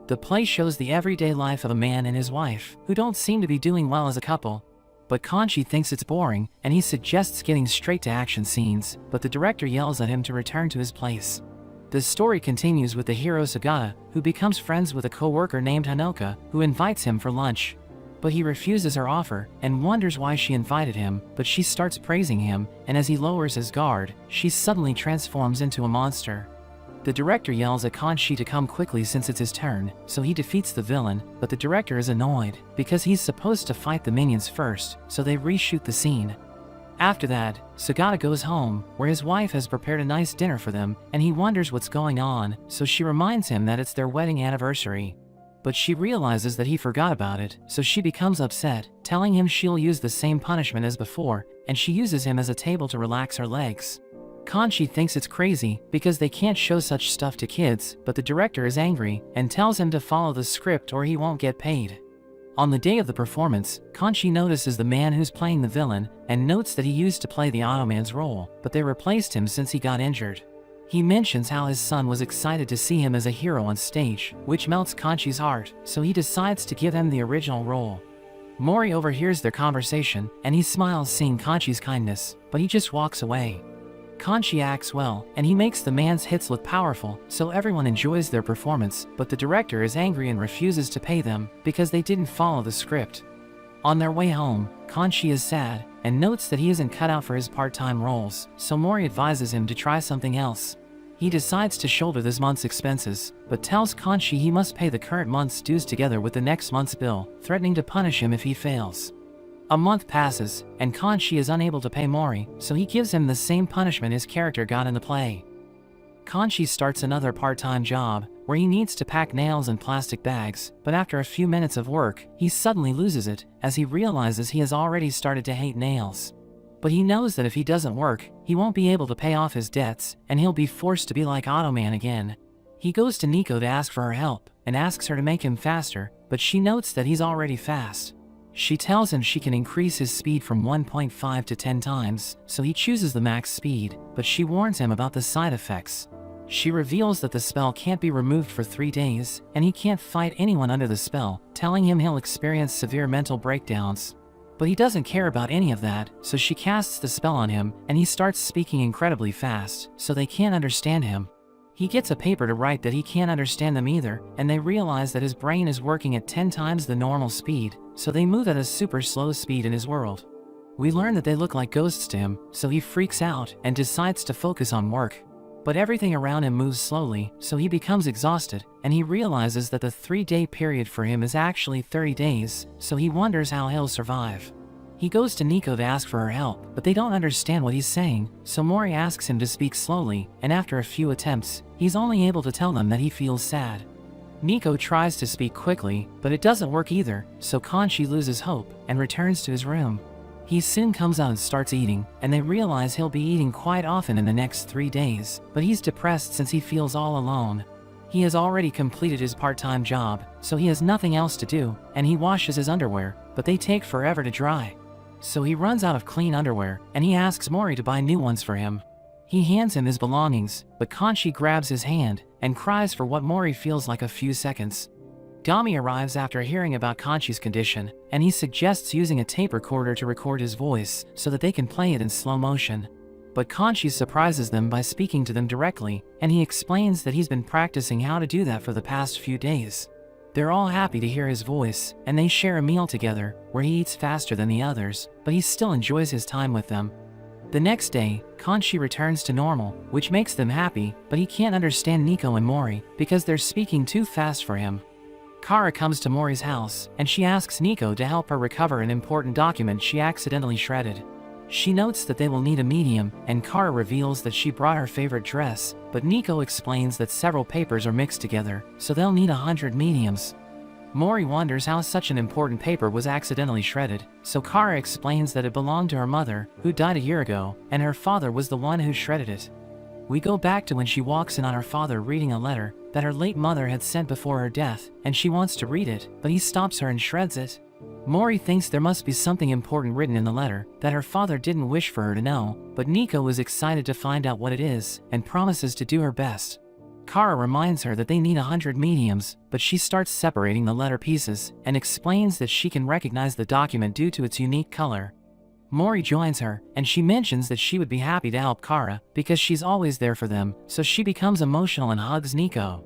The play shows the everyday life of a man and his wife, who don't seem to be doing well as a couple. But Kanchi thinks it's boring, and he suggests getting straight to action scenes, but the director yells at him to return to his place. The story continues with the hero Sagata, who becomes friends with a co-worker named Hanoka, who invites him for lunch. But he refuses her offer, and wonders why she invited him, but she starts praising him, and as he lowers his guard, she suddenly transforms into a monster. The director yells at Kanchi to come quickly since it's his turn, so he defeats the villain, but the director is annoyed, because he's supposed to fight the minions first, so they reshoot the scene. After that, Sagata goes home, where his wife has prepared a nice dinner for them, and he wonders what's going on, so she reminds him that it's their wedding anniversary. But she realizes that he forgot about it, so she becomes upset, telling him she'll use the same punishment as before, and she uses him as a table to relax her legs. Kanchi thinks it's crazy, because they can't show such stuff to kids, but the director is angry, and tells him to follow the script or he won't get paid. On the day of the performance, Kanchi notices the man who's playing the villain, and notes that he used to play the Automan's role, but they replaced him since he got injured. He mentions how his son was excited to see him as a hero on stage, which melts Kanchi's heart, so he decides to give him the original role. Mori overhears their conversation, and he smiles seeing Kanchi's kindness, but he just walks away. Kanchi acts well, and he makes the man's hits look powerful, so everyone enjoys their performance, but the director is angry and refuses to pay them, because they didn't follow the script. On their way home, Kanchi is sad, and notes that he isn't cut out for his part-time roles, so Mori advises him to try something else. He decides to shoulder this month's expenses, but tells Kanchi he must pay the current month's dues together with the next month's bill, threatening to punish him if he fails. A month passes, and Kanchi is unable to pay Mori, so he gives him the same punishment his character got in the play. Kanchi starts another part-time job, where he needs to pack nails in plastic bags, but after a few minutes of work, he suddenly loses it, as he realizes he has already started to hate nails. But he knows that if he doesn't work, he won't be able to pay off his debts, and he'll be forced to be like Automan again. He goes to Nico to ask for her help, and asks her to make him faster, but she notes that he's already fast. She tells him she can increase his speed from 1.5 to 10 times, so he chooses the max speed, but she warns him about the side effects. She reveals that the spell can't be removed for 3 days, and he can't fight anyone under the spell, telling him he'll experience severe mental breakdowns. But he doesn't care about any of that, so she casts the spell on him, and he starts speaking incredibly fast, so they can't understand him. He gets a paper to write that he can't understand them either, and they realize that his brain is working at 10 times the normal speed, so they move at a super slow speed in his world. We learn that they look like ghosts to him, so he freaks out and decides to focus on work. But everything around him moves slowly, so he becomes exhausted, and he realizes that the 3-day period for him is actually 30 days, so he wonders how he'll survive. He goes to Nico to ask for her help, but they don't understand what he's saying, so Mori asks him to speak slowly, and after a few attempts, he's only able to tell them that he feels sad. Nico tries to speak quickly, but it doesn't work either, so Kanchi loses hope and returns to his room. He soon comes out and starts eating, and they realize he'll be eating quite often in the next 3 days, but he's depressed since he feels all alone. He has already completed his part-time job, so he has nothing else to do, and he washes his underwear, but they take forever to dry. So he runs out of clean underwear, and he asks Mori to buy new ones for him. He hands him his belongings, but Kanchi grabs his hand and cries for what Mori feels like a few seconds. Gami arrives after hearing about Kanchi's condition, and he suggests using a tape recorder to record his voice so that they can play it in slow motion. But Kanchi surprises them by speaking to them directly, and he explains that he's been practicing how to do that for the past few days. They're all happy to hear his voice, and they share a meal together, where he eats faster than the others, but he still enjoys his time with them. The next day, Kanchi returns to normal, which makes them happy, but he can't understand Nico and Mori because they're speaking too fast for him. Kara comes to Mori's house, and she asks Nico to help her recover an important document she accidentally shredded. She notes that they will need a medium, and Kara reveals that she brought her favorite dress, but Nico explains that several papers are mixed together, so they'll need 100 mediums. Mori wonders how such an important paper was accidentally shredded, so Kara explains that it belonged to her mother, who died a year ago, and her father was the one who shredded it. We go back to when she walks in on her father reading a letter that her late mother had sent before her death, and she wants to read it, but he stops her and shreds it. Mori thinks there must be something important written in the letter that her father didn't wish for her to know, but Nico is excited to find out what it is and promises to do her best. Kara reminds her that they need 100 mediums, but she starts separating the letter pieces and explains that she can recognize the document due to its unique color. Mori joins her, and she mentions that she would be happy to help Kara because she's always there for them, so she becomes emotional and hugs Nico.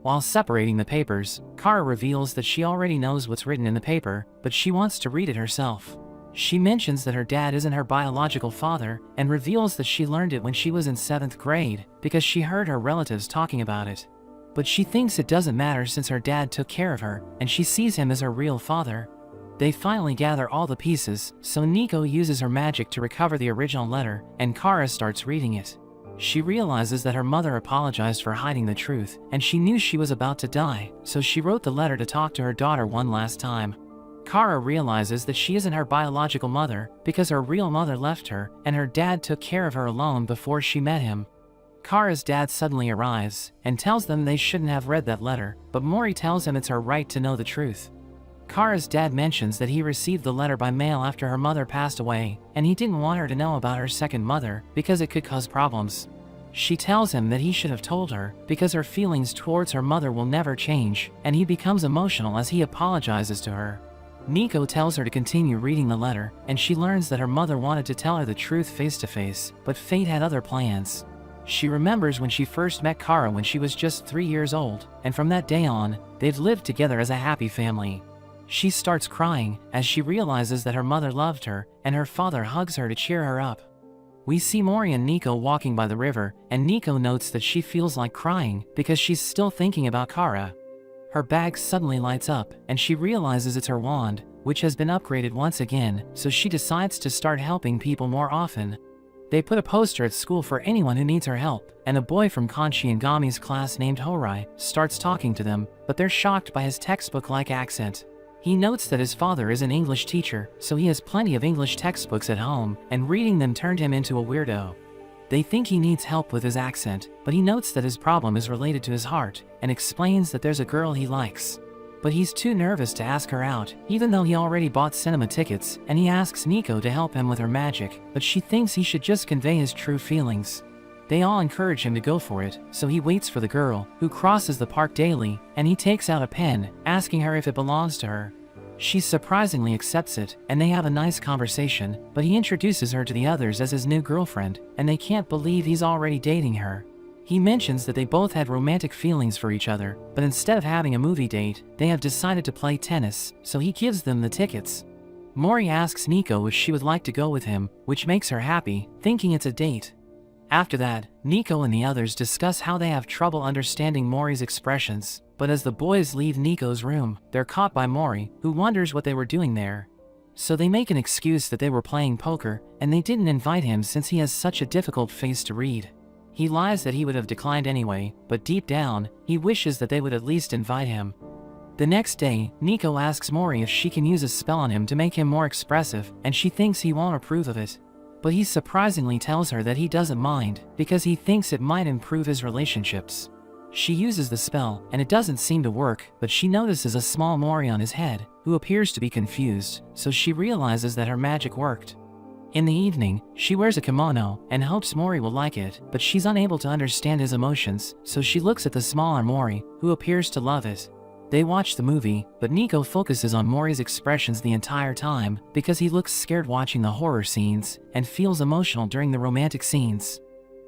While separating the papers, Kara reveals that she already knows what's written in the paper, but she wants to read it herself. She mentions that her dad isn't her biological father and reveals that she learned it when she was in 7th grade because she heard her relatives talking about it. But she thinks it doesn't matter since her dad took care of her and she sees him as her real father. They finally gather all the pieces, so Nico uses her magic to recover the original letter and Kara starts reading it. She realizes that her mother apologized for hiding the truth and she knew she was about to die, so she wrote the letter to talk to her daughter one last time. Kara realizes that she isn't her biological mother because her real mother left her and her dad took care of her alone before she met him. Kara's dad suddenly arrives and tells them they shouldn't have read that letter, but Mori tells him it's her right to know the truth. Kara's dad mentions that he received the letter by mail after her mother passed away, and he didn't want her to know about her second mother because it could cause problems. She tells him that he should have told her because her feelings towards her mother will never change, and he becomes emotional as he apologizes to her. Nico tells her to continue reading the letter, and she learns that her mother wanted to tell her the truth face to face, but fate had other plans. She remembers when she first met Kara when she was just 3 years old, and from that day on, they've lived together as a happy family. She starts crying as she realizes that her mother loved her, and her father hugs her to cheer her up. We see Mori and Nico walking by the river, and Nico notes that she feels like crying because she's still thinking about Kara. Her bag suddenly lights up, and she realizes it's her wand, which has been upgraded once again, so she decides to start helping people more often. They put a poster at school for anyone who needs her help, and a boy from Kanchi and Gami's class named Horai starts talking to them, but they're shocked by his textbook-like accent. He notes that his father is an English teacher, so he has plenty of English textbooks at home, and reading them turned him into a weirdo. They think he needs help with his accent, but he notes that his problem is related to his heart, and explains that there's a girl he likes. But he's too nervous to ask her out, even though he already bought cinema tickets, and he asks Nico to help him with her magic, but she thinks he should just convey his true feelings. They all encourage him to go for it, so he waits for the girl, who crosses the park daily, and he takes out a pen, asking her if it belongs to her. She surprisingly accepts it, and they have a nice conversation, but he introduces her to the others as his new girlfriend, and they can't believe he's already dating her. He mentions that they both had romantic feelings for each other, but instead of having a movie date, they have decided to play tennis, so he gives them the tickets. Mori asks Nico if she would like to go with him, which makes her happy, thinking it's a date. After that, Nico and the others discuss how they have trouble understanding Mori's expressions, but as the boys leave Nico's room, they're caught by Mori, who wonders what they were doing there. So they make an excuse that they were playing poker, and they didn't invite him since he has such a difficult face to read. He lies that he would have declined anyway, but deep down, he wishes that they would at least invite him. The next day, Nico asks Mori if she can use a spell on him to make him more expressive, and she thinks he won't approve of it. But he surprisingly tells her that he doesn't mind, because he thinks it might improve his relationships. She uses the spell, and it doesn't seem to work, but she notices a small Mori on his head, who appears to be confused, so she realizes that her magic worked. In the evening, she wears a kimono, and hopes Mori will like it, but she's unable to understand his emotions, so she looks at the smaller Mori, who appears to love it. They watch the movie, but Nico focuses on Mori's expressions the entire time, because he looks scared watching the horror scenes, and feels emotional during the romantic scenes.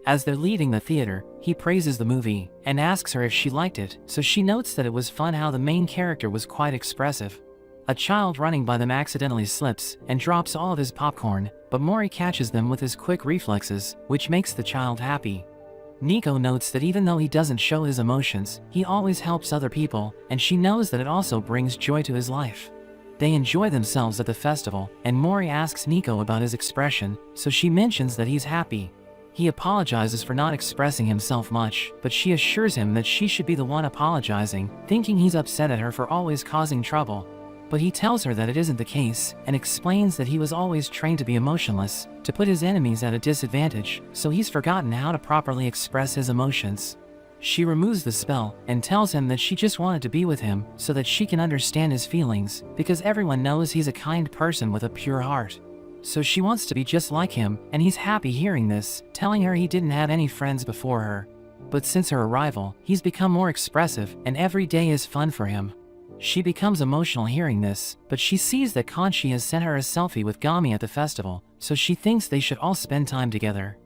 As they're leaving the theater, he praises the movie, and asks her if she liked it, so she notes that it was fun how the main character was quite expressive. A child running by them accidentally slips, and drops all of his popcorn, but Mori catches them with his quick reflexes, which makes the child happy. Nico notes that even though he doesn't show his emotions, he always helps other people, and she knows that it also brings joy to his life. They enjoy themselves at the festival, and Mori asks Nico about his expression, so she mentions that he's happy. He apologizes for not expressing himself much, but she assures him that she should be the one apologizing, thinking he's upset at her for always causing trouble. But he tells her that it isn't the case, and explains that he was always trained to be emotionless, to put his enemies at a disadvantage, so he's forgotten how to properly express his emotions. She removes the spell, and tells him that she just wanted to be with him, so that she can understand his feelings, because everyone knows he's a kind person with a pure heart. So she wants to be just like him, and he's happy hearing this, telling her he didn't have any friends before her. But since her arrival, he's become more expressive, and every day is fun for him. She becomes emotional hearing this, but she sees that Conchi has sent her a selfie with Gami at the festival, so she thinks they should all spend time together.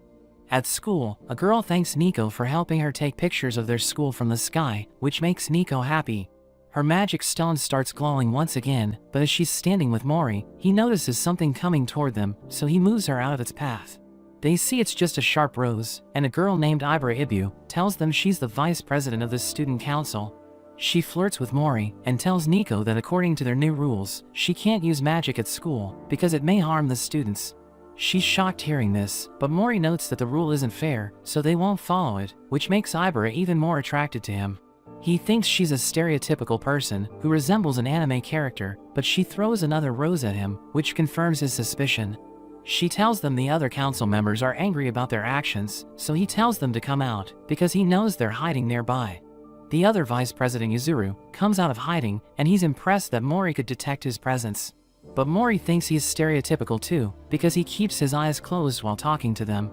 At school, a girl thanks Nico for helping her take pictures of their school from the sky, which makes Nico happy. Her magic stone starts glowing once again, but as she's standing with Mori, he notices something coming toward them, so he moves her out of its path. They see it's just a sharp rose, and a girl named Ibra Ibu tells them she's the vice president of the student council. She flirts with Mori and tells Nico that according to their new rules, she can't use magic at school because it may harm the students. She's shocked hearing this, but Mori notes that the rule isn't fair, so they won't follow it, which makes Ibra even more attracted to him. He thinks she's a stereotypical person who resembles an anime character, but she throws another rose at him, which confirms his suspicion. She tells them the other council members are angry about their actions, so he tells them to come out, because he knows they're hiding nearby. The other vice president Yuzuru comes out of hiding, and he's impressed that Mori could detect his presence. But Mori thinks he's stereotypical too, because he keeps his eyes closed while talking to them.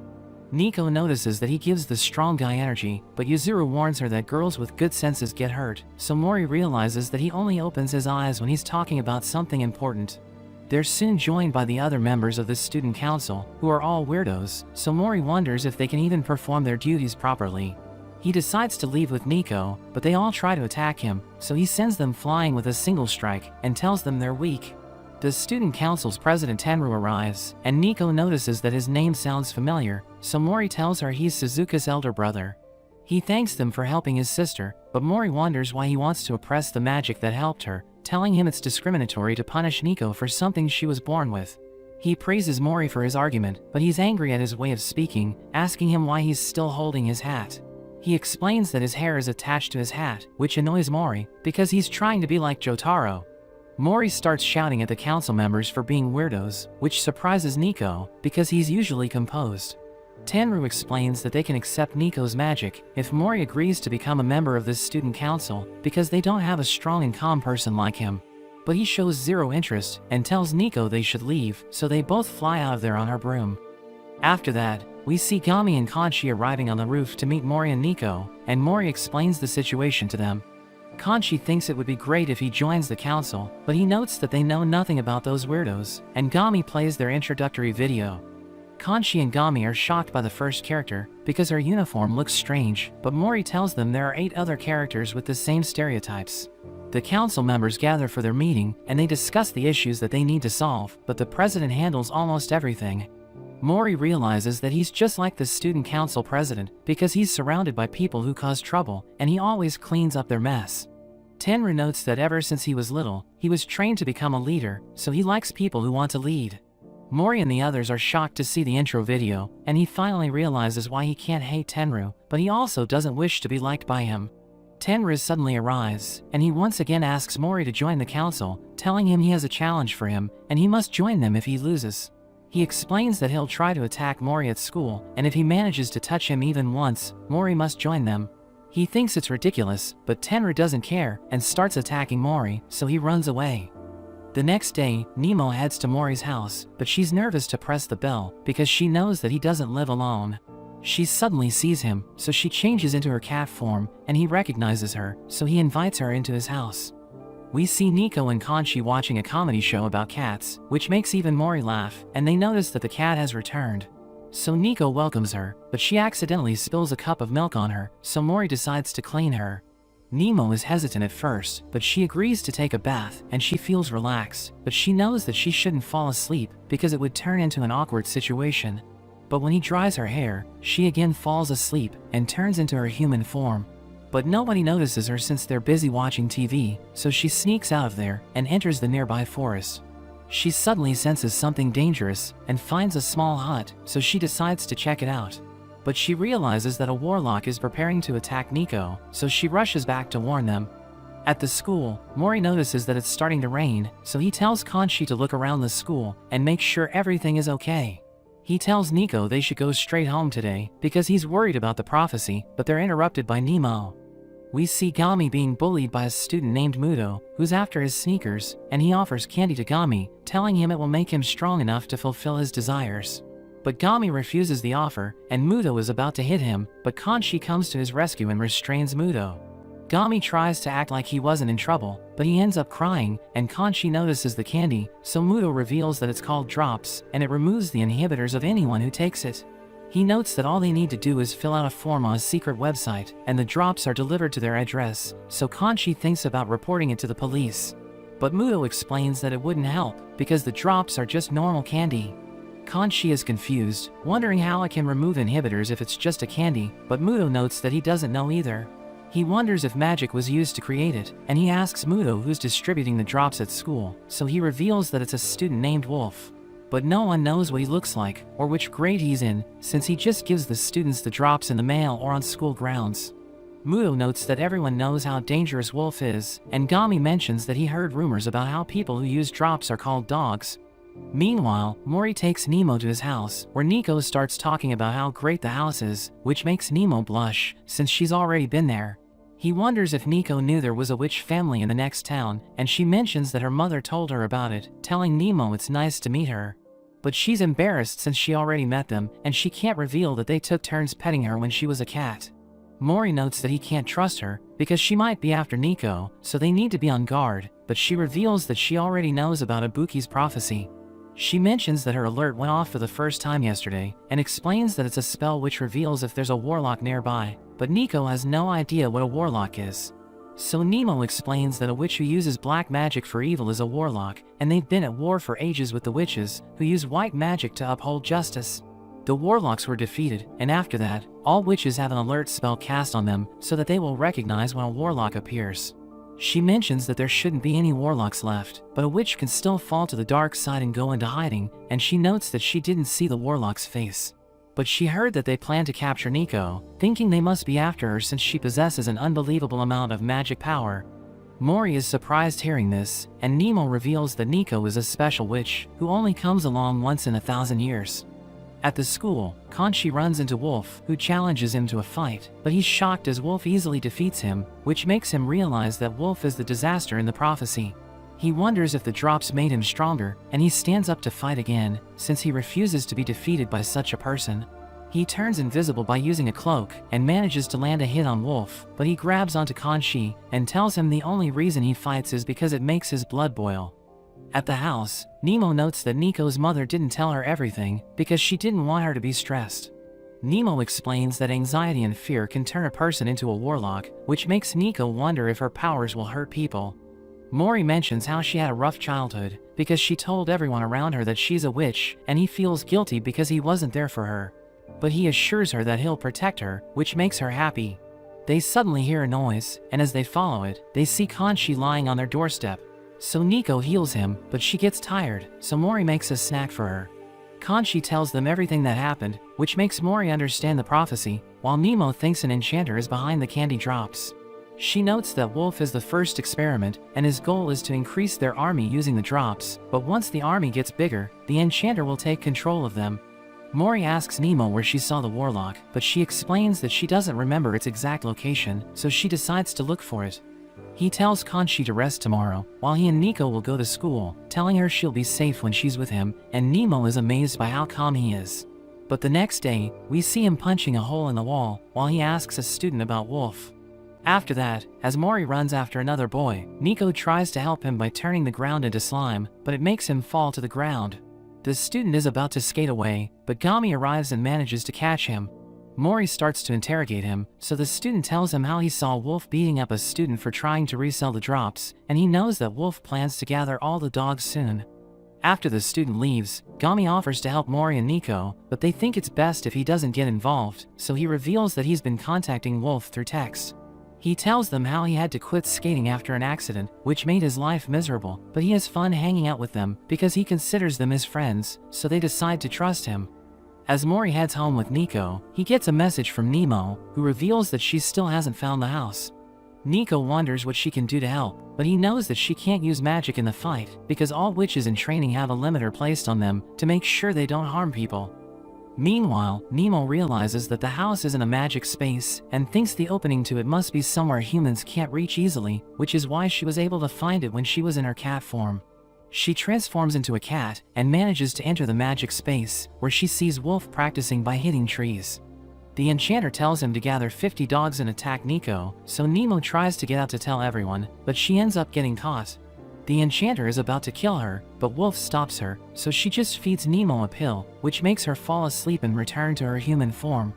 Nico notices that he gives the strong guy energy, but Yuzuru warns her that girls with good senses get hurt, so Mori realizes that he only opens his eyes when he's talking about something important. They're soon joined by the other members of the student council, who are all weirdos, so Mori wonders if they can even perform their duties properly. He decides to leave with Nico, but they all try to attack him, so he sends them flying with a single strike, and tells them they're weak. The student council's president Tenru arrives, and Nico notices that his name sounds familiar, so Mori tells her he's Suzuka's elder brother. He thanks them for helping his sister, but Mori wonders why he wants to oppress the magic that helped her, telling him it's discriminatory to punish Nico for something she was born with. He praises Mori for his argument, but he's angry at his way of speaking, asking him why he's still holding his hat. He explains that his hair is attached to his hat, which annoys Mori, because he's trying to be like Jotaro. Mori starts shouting at the council members for being weirdos, which surprises Nico, because he's usually composed. Tenru explains that they can accept Nico's magic if Mori agrees to become a member of this student council, because they don't have a strong and calm person like him. But he shows zero interest, and tells Nico they should leave, so they both fly out of there on her broom. After that, we see Gami and Conchi arriving on the roof to meet Mori and Nico, and Mori explains the situation to them. Conchi thinks it would be great if he joins the council, but he notes that they know nothing about those weirdos, and Gami plays their introductory video. Conchi and Gami are shocked by the first character, because her uniform looks strange, but Mori tells them there are 8 other characters with the same stereotypes. The council members gather for their meeting, and they discuss the issues that they need to solve, but the president handles almost everything. Mori realizes that he's just like the student council president, because he's surrounded by people who cause trouble, and he always cleans up their mess. Tenru notes that ever since he was little, he was trained to become a leader, so he likes people who want to lead. Mori and the others are shocked to see the intro video, and he finally realizes why he can't hate Tenru, but he also doesn't wish to be liked by him. Tenru suddenly arrives, and he once again asks Mori to join the council, telling him he has a challenge for him, and he must join them if he loses. He explains that he'll try to attack Mori at school, and if he manages to touch him even once, Mori must join them. He thinks it's ridiculous, but Tenru doesn't care, and starts attacking Mori, so he runs away. The next day, Nemo heads to Mori's house, but she's nervous to press the bell, because she knows that he doesn't live alone. She suddenly sees him, so she changes into her cat form, and he recognizes her, so he invites her into his house. We see Nico and Conchi watching a comedy show about cats, which makes even Mori laugh, and they notice that the cat has returned. So Nico welcomes her, but she accidentally spills a cup of milk on her, so Mori decides to clean her. Nemo is hesitant at first, but she agrees to take a bath and she feels relaxed, but she knows that she shouldn't fall asleep because it would turn into an awkward situation. But when he dries her hair, she again falls asleep and turns into her human form. But nobody notices her since they're busy watching TV, so she sneaks out of there and enters the nearby forest. She suddenly senses something dangerous and finds a small hut, so she decides to check it out. But she realizes that a warlock is preparing to attack Nico, so she rushes back to warn them. At the school, Mori notices that it's starting to rain, so he tells Kanshi to look around the school and make sure everything is okay. He tells Nico they should go straight home today because he's worried about the prophecy, but they're interrupted by Nemo. We see Gami being bullied by a student named Muto, who's after his sneakers, and he offers candy to Gami, telling him it will make him strong enough to fulfill his desires. But Gami refuses the offer, and Muto is about to hit him, but Kanshi comes to his rescue and restrains Muto. Gami tries to act like he wasn't in trouble, but he ends up crying, and Kanshi notices the candy, so Muto reveals that it's called drops, and it removes the inhibitors of anyone who takes it. He notes that all they need to do is fill out a form on a secret website, and the drops are delivered to their address, so Kanshi thinks about reporting it to the police. But Muto explains that it wouldn't help, because the drops are just normal candy. Kanshi is confused, wondering how it can remove inhibitors if it's just a candy, but Muto notes that he doesn't know either. He wonders if magic was used to create it, and he asks Muto who's distributing the drops at school, so he reveals that it's a student named Wolf. But no one knows what he looks like, or which grade he's in, since he just gives the students the drops in the mail or on school grounds. Muto notes that everyone knows how dangerous Wolf is, and Gami mentions that he heard rumors about how people who use drops are called dogs. Meanwhile, Mori takes Nemo to his house, where Nico starts talking about how great the house is, which makes Nemo blush, since she's already been there. He wonders if Nico knew there was a witch family in the next town, and she mentions that her mother told her about it, telling Nemo it's nice to meet her. But she's embarrassed since she already met them, and she can't reveal that they took turns petting her when she was a cat. Mori notes that he can't trust her, because she might be after Nico, so they need to be on guard, but she reveals that she already knows about Ibuki's prophecy. She mentions that her alert went off for the first time yesterday, and explains that it's a spell which reveals if there's a warlock nearby, but Nico has no idea what a warlock is. So Nemo explains that a witch who uses black magic for evil is a warlock, and they've been at war for ages with the witches, who use white magic to uphold justice. The warlocks were defeated, and after that, all witches have an alert spell cast on them so that they will recognize when a warlock appears. She mentions that there shouldn't be any warlocks left, but a witch can still fall to the dark side and go into hiding, and she notes that she didn't see the warlock's face. But she heard that they plan to capture Nico, thinking they must be after her since she possesses an unbelievable amount of magic power. Mori is surprised hearing this, and Nemo reveals that Nico is a special witch who only comes along once in 1,000 years. At the school, Kanshi runs into Wolf, who challenges him to a fight, but he's shocked as Wolf easily defeats him, which makes him realize that Wolf is the disaster in the prophecy. He wonders if the drops made him stronger, and he stands up to fight again, since he refuses to be defeated by such a person. He turns invisible by using a cloak, and manages to land a hit on Wolf, but he grabs onto Kanshi, and tells him the only reason he fights is because it makes his blood boil. At the house, Nemo notes that Nico's mother didn't tell her everything, because she didn't want her to be stressed. Nemo explains that anxiety and fear can turn a person into a warlock, which makes Nico wonder if her powers will hurt people. Mori mentions how she had a rough childhood, because she told everyone around her that she's a witch, and he feels guilty because he wasn't there for her. But he assures her that he'll protect her, which makes her happy. They suddenly hear a noise, and as they follow it, they see Kanshi lying on their doorstep. So Nico heals him, but she gets tired, so Mori makes a snack for her. Kanshi tells them everything that happened, which makes Mori understand the prophecy, while Nemo thinks an enchanter is behind the candy drops. She notes that Wolf is the first experiment, and his goal is to increase their army using the drops, but once the army gets bigger, the enchanter will take control of them. Mori asks Nemo where she saw the warlock, but she explains that she doesn't remember its exact location, so she decides to look for it. He tells Kanshi to rest tomorrow, while he and Nico will go to school, telling her she'll be safe when she's with him, and Nemo is amazed by how calm he is. But the next day, we see him punching a hole in the wall, while he asks a student about Wolf. After that, as Mori runs after another boy, Nico tries to help him by turning the ground into slime, but it makes him fall to the ground. The student is about to skate away, but Gami arrives and manages to catch him. Mori starts to interrogate him, so the student tells him how he saw Wolf beating up a student for trying to resell the drops, and he knows that Wolf plans to gather all the dogs soon. After the student leaves, Gami offers to help Mori and Nico, but they think it's best if he doesn't get involved, so he reveals that he's been contacting Wolf through text. He tells them how he had to quit skating after an accident, which made his life miserable, but he has fun hanging out with them because he considers them his friends, so they decide to trust him. As Mori heads home with Nico, he gets a message from Nemo, who reveals that she still hasn't found the house. Nico wonders what she can do to help, but he knows that she can't use magic in the fight because all witches in training have a limiter placed on them to make sure they don't harm people. Meanwhile, Nemo realizes that the house isn't a magic space and thinks the opening to it must be somewhere humans can't reach easily, which is why she was able to find it when she was in her cat form. She transforms into a cat and manages to enter the magic space, where she sees Wolf practicing by hitting trees. The enchanter tells him to gather 50 dogs and attack Nico, so Nemo tries to get out to tell everyone, but she ends up getting caught. The enchanter is about to kill her, but Wolf stops her, so she just feeds Nemo a pill, which makes her fall asleep and return to her human form.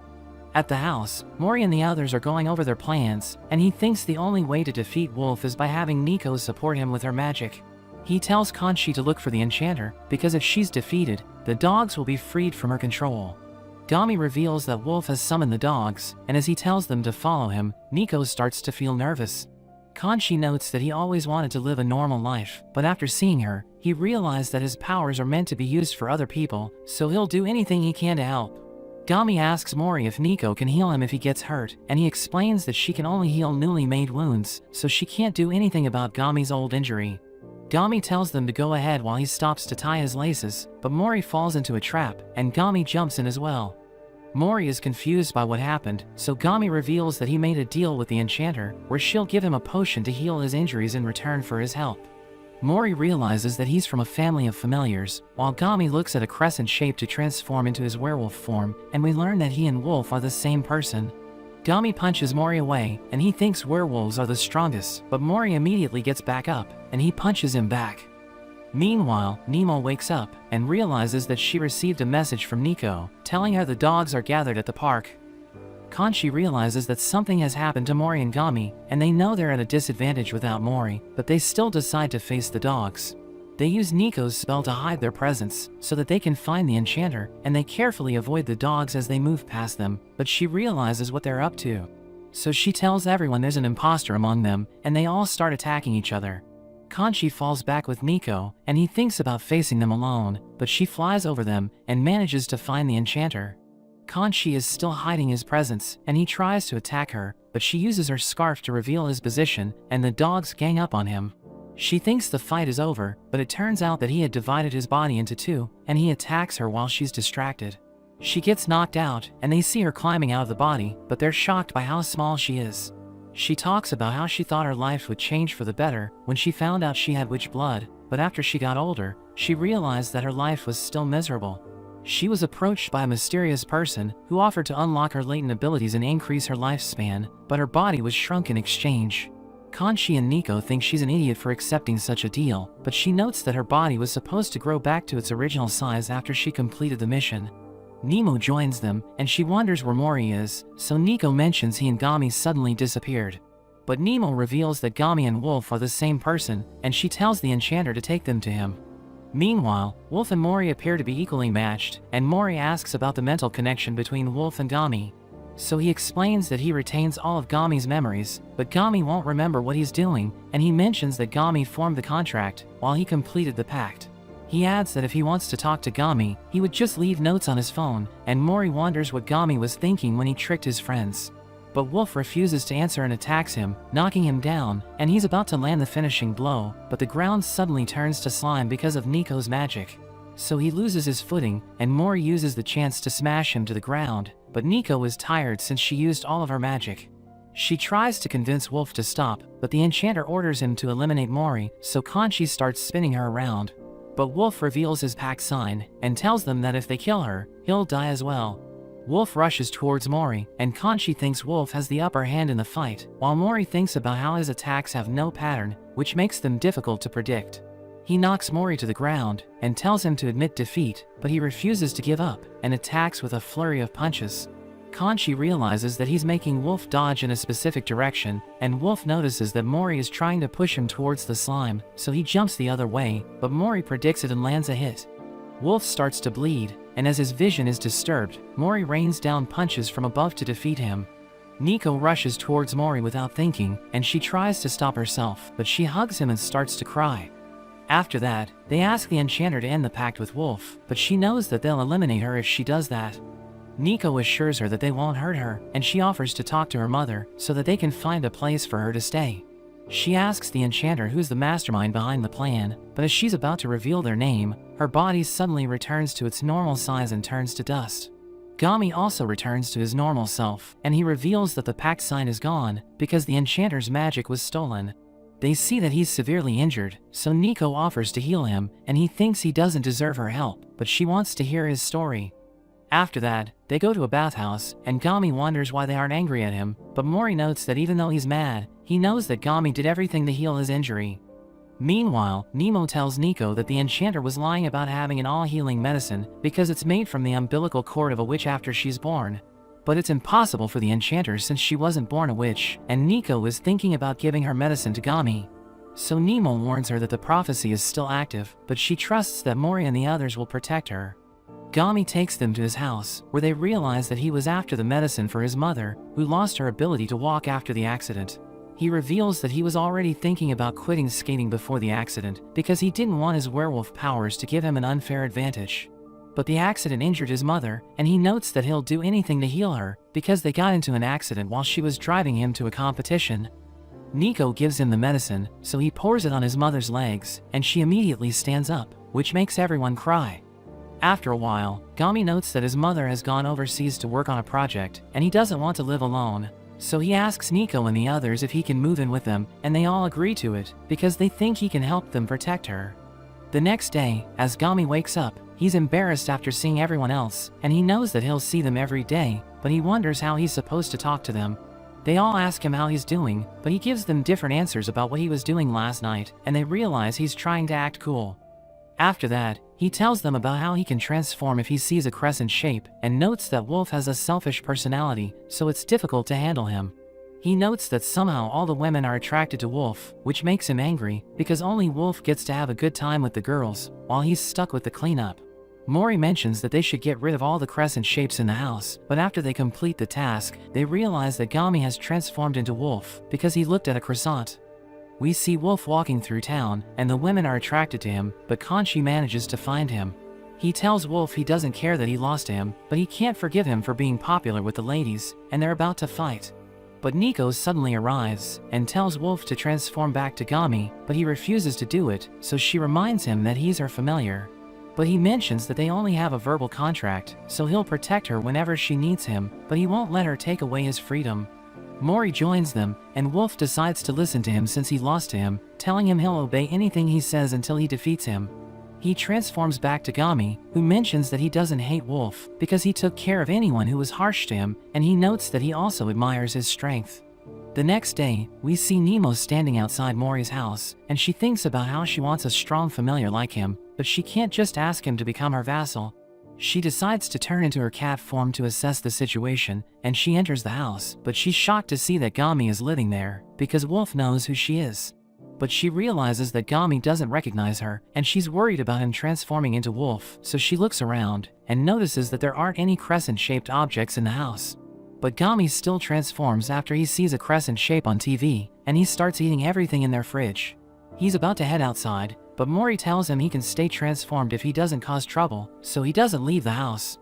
At the house, Mori and the others are going over their plans, and he thinks the only way to defeat Wolf is by having Nico support him with her magic. He tells Conchi to look for the enchanter, because if she's defeated, the dogs will be freed from her control. Gami reveals that Wolf has summoned the dogs, and as he tells them to follow him, Nico starts to feel nervous. Conchi notes that he always wanted to live a normal life, but after seeing her, he realized that his powers are meant to be used for other people, so he'll do anything he can to help. Gami asks Mori if Nico can heal him if he gets hurt, and he explains that she can only heal newly made wounds, so she can't do anything about Gami's old injury. Gami tells them to go ahead while he stops to tie his laces, but Mori falls into a trap, and Gami jumps in as well. Mori is confused by what happened, so Gami reveals that he made a deal with the enchanter, where she'll give him a potion to heal his injuries in return for his help. Mori realizes that he's from a family of familiars, while Gami looks at a crescent shape to transform into his werewolf form, and we learn that he and Wolf are the same person. Gami punches Mori away, and he thinks werewolves are the strongest, but Mori immediately gets back up, and he punches him back. Meanwhile, Nemo wakes up, and realizes that she received a message from Nico, telling her the dogs are gathered at the park. Conchi realizes that something has happened to Mori and Gami, and they know they're at a disadvantage without Mori, but they still decide to face the dogs. They use Nico's spell to hide their presence, so that they can find the enchanter, and they carefully avoid the dogs as they move past them, but she realizes what they're up to. So she tells everyone there's an imposter among them, and they all start attacking each other. Conchi falls back with Nico, and he thinks about facing them alone, but she flies over them, and manages to find the enchanter. Conchi is still hiding his presence, and he tries to attack her, but she uses her scarf to reveal his position, and the dogs gang up on him. She thinks the fight is over, but it turns out that he had divided his body into two, and he attacks her while she's distracted. She gets knocked out, and they see her climbing out of the body, but they're shocked by how small she is. She talks about how she thought her life would change for the better when she found out she had witch blood, but after she got older, she realized that her life was still miserable. She was approached by a mysterious person who offered to unlock her latent abilities and increase her lifespan, but her body was shrunk in exchange. Conchi and Nico think she's an idiot for accepting such a deal, but she notes that her body was supposed to grow back to its original size after she completed the mission. Nemo joins them, and she wonders where Mori is, so Nico mentions he and Gami suddenly disappeared. But Nemo reveals that Gami and Wolf are the same person, and she tells the enchanter to take them to him. Meanwhile, Wolf and Mori appear to be equally matched, and Mori asks about the mental connection between Wolf and Gami. So he explains that he retains all of Gami's memories, but Gami won't remember what he's doing, and he mentions that Gami formed the contract while he completed the pact. He adds that if he wants to talk to Gami, he would just leave notes on his phone, and Mori wonders what Gami was thinking when he tricked his friends. But Wolf refuses to answer and attacks him, knocking him down, and he's about to land the finishing blow, but the ground suddenly turns to slime because of Nico's magic. So he loses his footing, and Mori uses the chance to smash him to the ground, but Nico is tired since she used all of her magic. She tries to convince Wolf to stop, but the enchanter orders him to eliminate Mori, so Conchi starts spinning her around. But Wolf reveals his pact sign, and tells them that if they kill her, he'll die as well. Wolf rushes towards Mori, and Conchi thinks Wolf has the upper hand in the fight, while Mori thinks about how his attacks have no pattern, which makes them difficult to predict. He knocks Mori to the ground, and tells him to admit defeat, but he refuses to give up, and attacks with a flurry of punches. Conchi realizes that he's making Wolf dodge in a specific direction, and Wolf notices that Mori is trying to push him towards the slime, so he jumps the other way, but Mori predicts it and lands a hit. Wolf starts to bleed, and as his vision is disturbed, Mori rains down punches from above to defeat him. Nico rushes towards Mori without thinking, and she tries to stop herself, but she hugs him and starts to cry. After that, they ask the enchanter to end the pact with Wolf, but she knows that they'll eliminate her if she does that. Nico assures her that they won't hurt her, and she offers to talk to her mother so that they can find a place for her to stay. She asks the enchanter who's the mastermind behind the plan, but as she's about to reveal their name, her body suddenly returns to its normal size and turns to dust. Gami also returns to his normal self, and he reveals that the pact sign is gone because the enchanter's magic was stolen. They see that he's severely injured, so Nico offers to heal him, and he thinks he doesn't deserve her help, but she wants to hear his story. After that, they go to a bathhouse, and Gami wonders why they aren't angry at him, but Mori notes that even though he's mad, he knows that Gami did everything to heal his injury. Meanwhile, Nemo tells Nico that the enchanter was lying about having an all-healing medicine because it's made from the umbilical cord of a witch after she's born. But it's impossible for the enchanter since she wasn't born a witch, and Nico is thinking about giving her medicine to Gami. So Nemo warns her that the prophecy is still active, but she trusts that Mori and the others will protect her. Gami takes them to his house, where they realize that he was after the medicine for his mother, who lost her ability to walk after the accident. He reveals that he was already thinking about quitting skating before the accident because he didn't want his werewolf powers to give him an unfair advantage. But the accident injured his mother, and he notes that he'll do anything to heal her because they got into an accident while she was driving him to a competition. Nico gives him the medicine, so he pours it on his mother's legs, and she immediately stands up, which makes everyone cry. After a while, Gami notes that his mother has gone overseas to work on a project, and he doesn't want to live alone. So he asks Nico and the others if he can move in with them, and they all agree to it, because they think he can help them protect her. The next day, as Gami wakes up, he's embarrassed after seeing everyone else, and he knows that he'll see them every day, but he wonders how he's supposed to talk to them. They all ask him how he's doing, but he gives them different answers about what he was doing last night, and they realize he's trying to act cool. After that, he tells them about how he can transform if he sees a crescent shape, and notes that Wolf has a selfish personality, so it's difficult to handle him. He notes that somehow all the women are attracted to Wolf, which makes him angry, because only Wolf gets to have a good time with the girls, while he's stuck with the cleanup. Mori mentions that they should get rid of all the crescent shapes in the house, but after they complete the task, they realize that Gami has transformed into Wolf, because he looked at a croissant. We see Wolf walking through town, and the women are attracted to him, but Conchi manages to find him. He tells Wolf he doesn't care that he lost to him, but he can't forgive him for being popular with the ladies, and they're about to fight. But Nico suddenly arrives, and tells Wolf to transform back to Gami, but he refuses to do it, so she reminds him that he's her familiar. But he mentions that they only have a verbal contract, so he'll protect her whenever she needs him, but he won't let her take away his freedom. Mori joins them, and Wolf decides to listen to him since he lost to him, telling him he'll obey anything he says until he defeats him. He transforms back to Gami, who mentions that he doesn't hate Wolf because he took care of anyone who was harsh to him, and he notes that he also admires his strength. The next day, we see Nemo standing outside Mori's house, and she thinks about how she wants a strong familiar like him, but she can't just ask him to become her vassal. She decides to turn into her cat form to assess the situation, and she enters the house, but she's shocked to see that Gami is living there, because Wolf knows who she is. But she realizes that Gami doesn't recognize her, and she's worried about him transforming into Wolf, so she looks around, and notices that there aren't any crescent-shaped objects in the house. But Gami still transforms after he sees a crescent shape on TV, and he starts eating everything in their fridge. He's about to head outside, but Mori tells him he can stay transformed if he doesn't cause trouble, so he doesn't leave the house.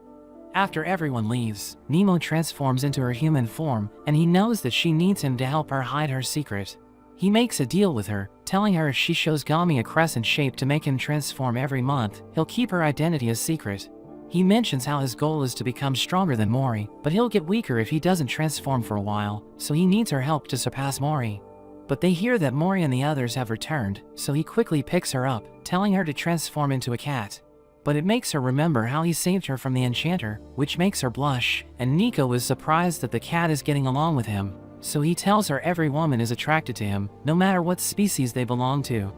After everyone leaves, Nemo transforms into her human form, and he knows that she needs him to help her hide her secret. He makes a deal with her, telling her if she shows Gami a crescent shape to make him transform every month, he'll keep her identity a secret. He mentions how his goal is to become stronger than Mori, but he'll get weaker if he doesn't transform for a while, so he needs her help to surpass Mori. But they hear that Mori and the others have returned, so he quickly picks her up, telling her to transform into a cat. But it makes her remember how he saved her from the enchanter, which makes her blush, and Nico is surprised that the cat is getting along with him. So he tells her every woman is attracted to him, no matter what species they belong to.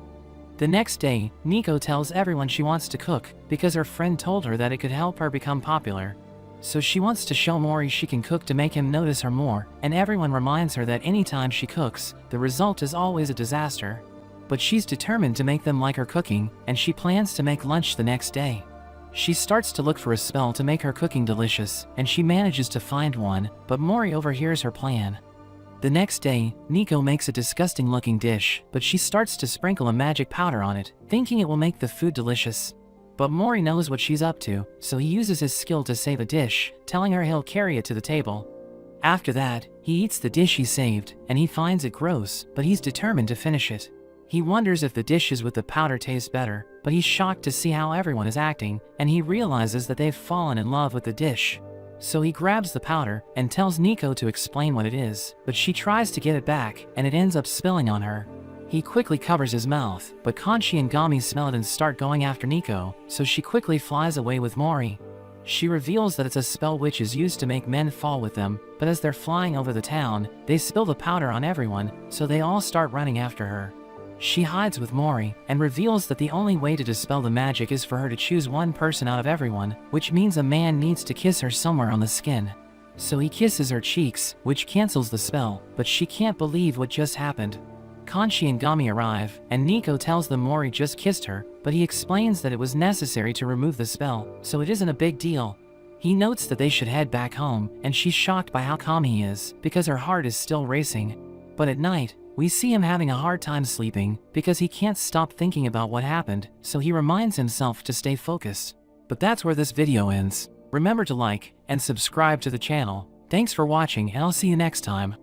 The next day, Nico tells everyone she wants to cook, because her friend told her that it could help her become popular. So she wants to show Mori she can cook to make him notice her more, and everyone reminds her that anytime she cooks, the result is always a disaster. But she's determined to make them like her cooking, and she plans to make lunch the next day. She starts to look for a spell to make her cooking delicious, and she manages to find one, but Mori overhears her plan. The next day, Nico makes a disgusting looking dish, but she starts to sprinkle a magic powder on it, thinking it will make the food delicious. But Mori knows what she's up to, so he uses his skill to save a dish, telling her he'll carry it to the table. After that, he eats the dish he saved, and he finds it gross, but he's determined to finish it. He wonders if the dishes with the powder taste better, but he's shocked to see how everyone is acting, and he realizes that they've fallen in love with the dish. So he grabs the powder and tells Nico to explain what it is, but she tries to get it back, and it ends up spilling on her. He quickly covers his mouth, but Conchi and Gami smell it and start going after Nico, so she quickly flies away with Mori. She reveals that it's a spell witches used to make men fall with them, but as they're flying over the town, they spill the powder on everyone, so they all start running after her. She hides with Mori, and reveals that the only way to dispel the magic is for her to choose one person out of everyone, which means a man needs to kiss her somewhere on the skin. So he kisses her cheeks, which cancels the spell, but she can't believe what just happened. Conchi and Gami arrive, and Nico tells them Mori just kissed her, but he explains that it was necessary to remove the spell, so it isn't a big deal. He notes that they should head back home, and she's shocked by how calm he is, because her heart is still racing. But at night, we see him having a hard time sleeping, because he can't stop thinking about what happened, so he reminds himself to stay focused. But that's where this video ends. Remember to like and subscribe to the channel. Thanks for watching, and I'll see you next time.